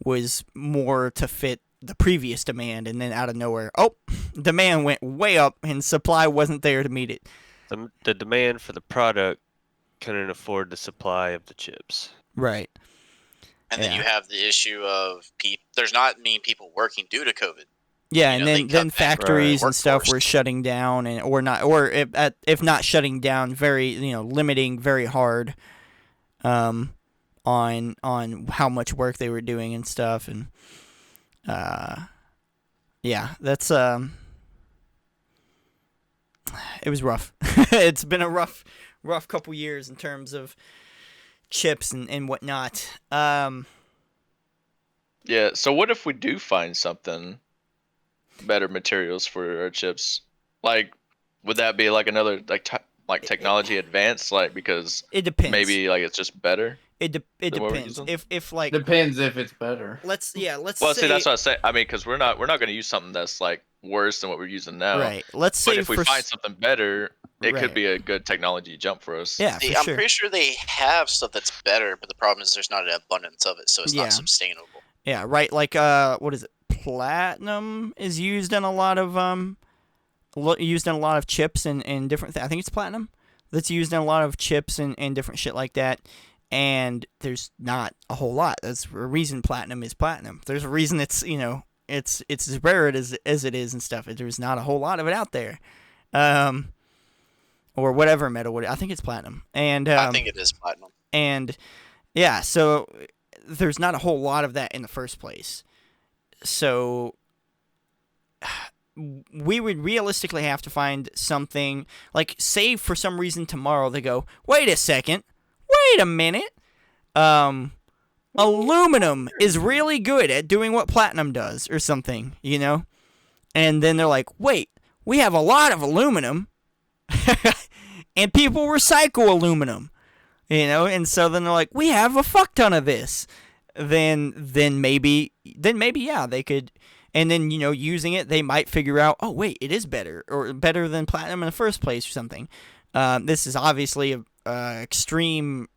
was more to fit the previous demand, and then out of nowhere, demand went way up and supply wasn't there to meet it. The demand for the product couldn't afford the supply of the chips. Right. And then Yeah. you have the issue of there's not many people working due to COVID. Yeah, You and know, they then cut back factories and stuff workforce. were shutting down, or if not shutting down, very limiting very hard, on how much work they were doing and stuff, and yeah, that's it was rough. It's been a rough couple years in terms of chips and whatnot. Yeah. So what if we do find something better materials for our chips? Like, would that be like another like technology advance? Like, because It depends. maybe like it's just better. It than what we're depends. using? If like Depends if it's better. let's Well, say see, that's what I say. I mean, because we're not going to use something that's like worse than what we're using now. right. Let's say But if we for find something better, it Right. could be a good technology jump for us. yeah, See, for I'm sure. pretty sure they have stuff that's better, but the problem is there's not an abundance of it, so it's Yeah. not sustainable. Yeah, right. Like what is it? Platinum is used in a lot of chips and different. I think it's platinum that's used in a lot of chips and different shit like that. And there's not a whole lot. That's a reason platinum is platinum. There's a reason it's it's as rare as it is and stuff. There's not a whole lot of it out there, or whatever metal. I think it's platinum. And I think it is platinum. and yeah, so there's not a whole lot of that in the first place. So we would realistically have to find something, like, say for some reason tomorrow they go, wait a minute, aluminum is really good at doing what platinum does or something, and then they're like, wait, we have a lot of aluminum and people recycle aluminum, and so then they're like, we have a fuck ton of this. Then maybe yeah, they could, and then using it, they might figure out, oh wait, it is better, or better than platinum in the first place or something. This is obviously a extreme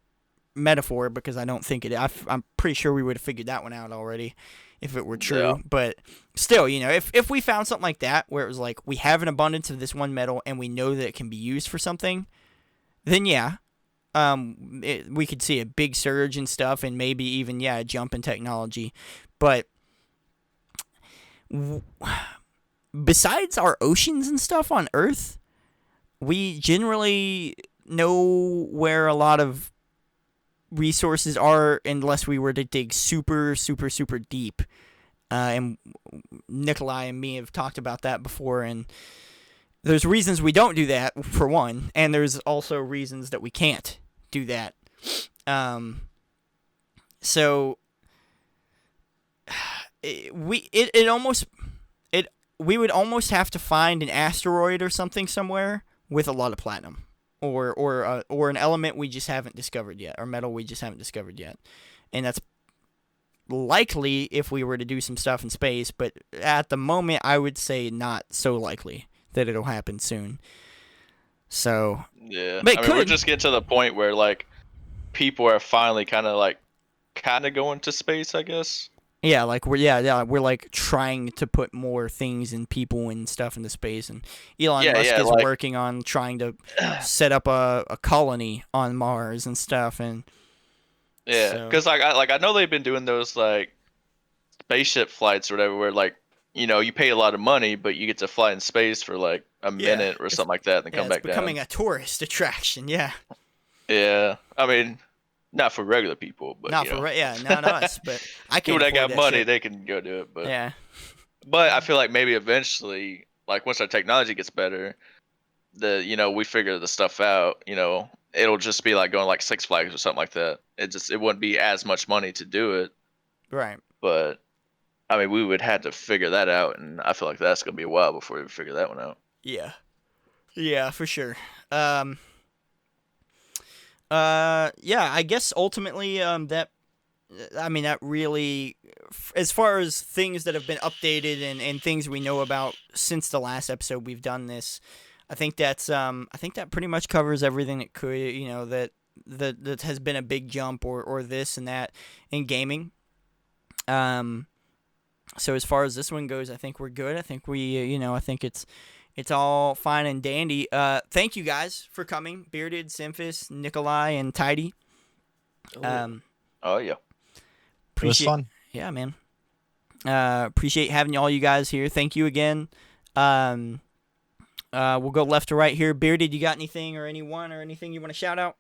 metaphor, because I don't think I'm pretty sure we would have figured that one out already if it were true. Yeah. But still, if we found something like that where it was like, we have an abundance of this one metal and we know that it can be used for something, then yeah, we could see a big surge and stuff, and maybe even a jump in technology. But besides our oceans and stuff on Earth, we generally know where a lot of resources are unless we were to dig super, super, super deep. And Nikolai and me have talked about that before, and there's reasons we don't do that, for one, and there's also reasons that we can't do that. So we would almost have to find an asteroid or something somewhere with a lot of platinum, or an element we just haven't discovered yet, or metal we just haven't discovered yet, and that's likely if we were to do some stuff in space. But at the moment, I would say not so likely that it'll happen soon. So Yeah. But it I mean, we're could. just getting to the point where like people are finally kind of going to space, I guess. yeah, like we're like trying to put more things and people and stuff into space, and Elon Musk is like- working on trying to set up a colony on Mars and stuff, and Yeah, So- because I know they've been doing those like spaceship flights or whatever, where like you pay a lot of money, but you get to fly in space for like a minute or something like that, and then come it's back becoming down. a tourist attraction. Yeah, Yeah, I mean, not for regular people, but not us, but I can't. people that afford got money, shit. they can go do it. But Yeah, but I feel like maybe eventually, like once our technology gets better, we figure the stuff out. It'll just be like going like Six Flags or something like that. It wouldn't be as much money to do it, right. but I mean, we would have to figure that out, and I feel like that's gonna be a while before we figure that one out. Yeah, for sure. Yeah, I guess ultimately, that really, as far as things that have been updated and things we know about since the last episode we've done this, I think that pretty much covers everything that could, that has been a big jump or this and that in gaming. So as far as this one goes, I think we're good. I think I think it's all fine and dandy. Thank you guys for coming, Bearded, Simphis, Nikolai, and Tidy. Oh yeah. It was fun. Yeah, man. Appreciate having all you guys here. Thank you again. We'll go left to right here. Bearded, you got anything or anyone or anything you want to shout out?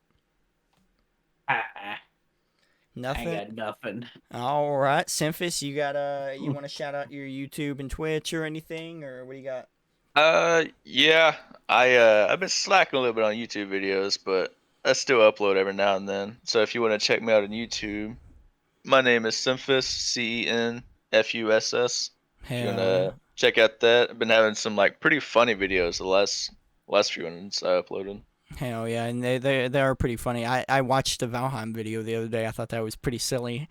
Nothing. I got nothing. All right, Simphis, you got you want to shout out your YouTube and Twitch or anything, or what do you got? Yeah. I've been slacking a little bit on YouTube videos, but I still upload every now and then. So if you want to check me out on YouTube, my name is Simphis, CENFUSS. If you want to check out that, I've been having some like pretty funny videos the last few ones I uploaded. Hell yeah, and they are pretty funny. I watched the Valheim video the other day. I thought that was pretty silly.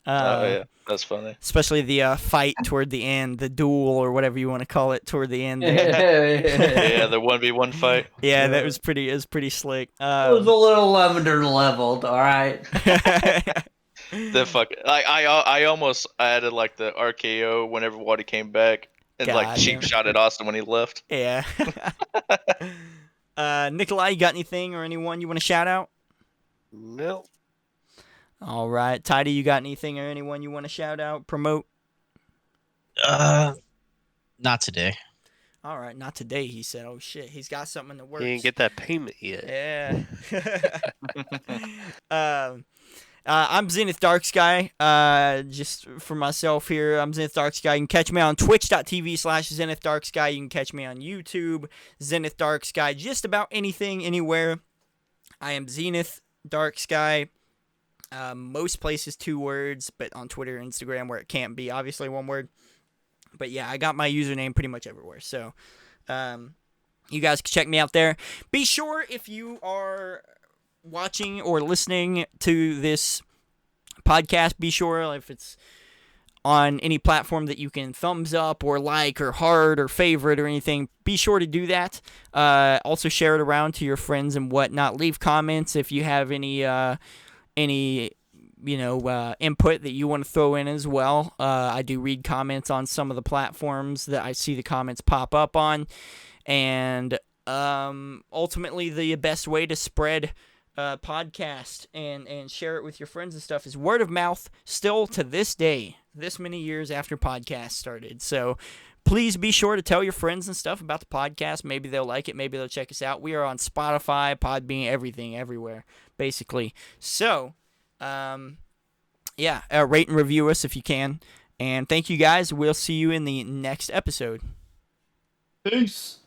Oh yeah, that's funny. Especially the fight toward the end, the duel or whatever you want to call it toward the end. Yeah, the 1v1 fight. Yeah, that was pretty. It was pretty slick. It was a little leveled, all right. The fuck, like I almost added like the RKO whenever Waddy came back and like cheap shot at Austin when he left. Yeah. Nikolai, you got anything or anyone you want to shout out? No. All right, Tidy, you got anything or anyone you want to shout out, promote? Not today. All right, not today. He said, "Oh shit, he's got something in the works." He didn't get that payment yet. Yeah. I'm Zenith Dark Sky. Just for myself here, I'm Zenith Dark Sky. You can catch me on twitch.tv/Zenith Dark Sky. You can catch me on YouTube, Zenith Dark Sky. Just about anything, anywhere. I am Zenith Dark Sky. Most places 2 words, but on Twitter and Instagram where it can't be, obviously 1 word. But yeah, I got my username pretty much everywhere. So you guys can check me out there. Be sure, if you are watching or listening to this podcast, be sure if it's on any platform that you can thumbs up or like or heart or favorite or anything, be sure to do that. Also share it around to your friends and whatnot. Leave comments if you have any input that you want to throw in as well. I do read comments on some of the platforms that I see the comments pop up on, and ultimately the best way to spread podcast and share it with your friends and stuff is word of mouth, still to this day, this many years after podcasts started. So please be sure to tell your friends and stuff about the podcast. Maybe they'll like it, maybe they'll check us out. We are on Spotify, Podbean, everything, everywhere basically. So rate and review us if you can, and thank you guys. We'll see you in the next episode. Peace.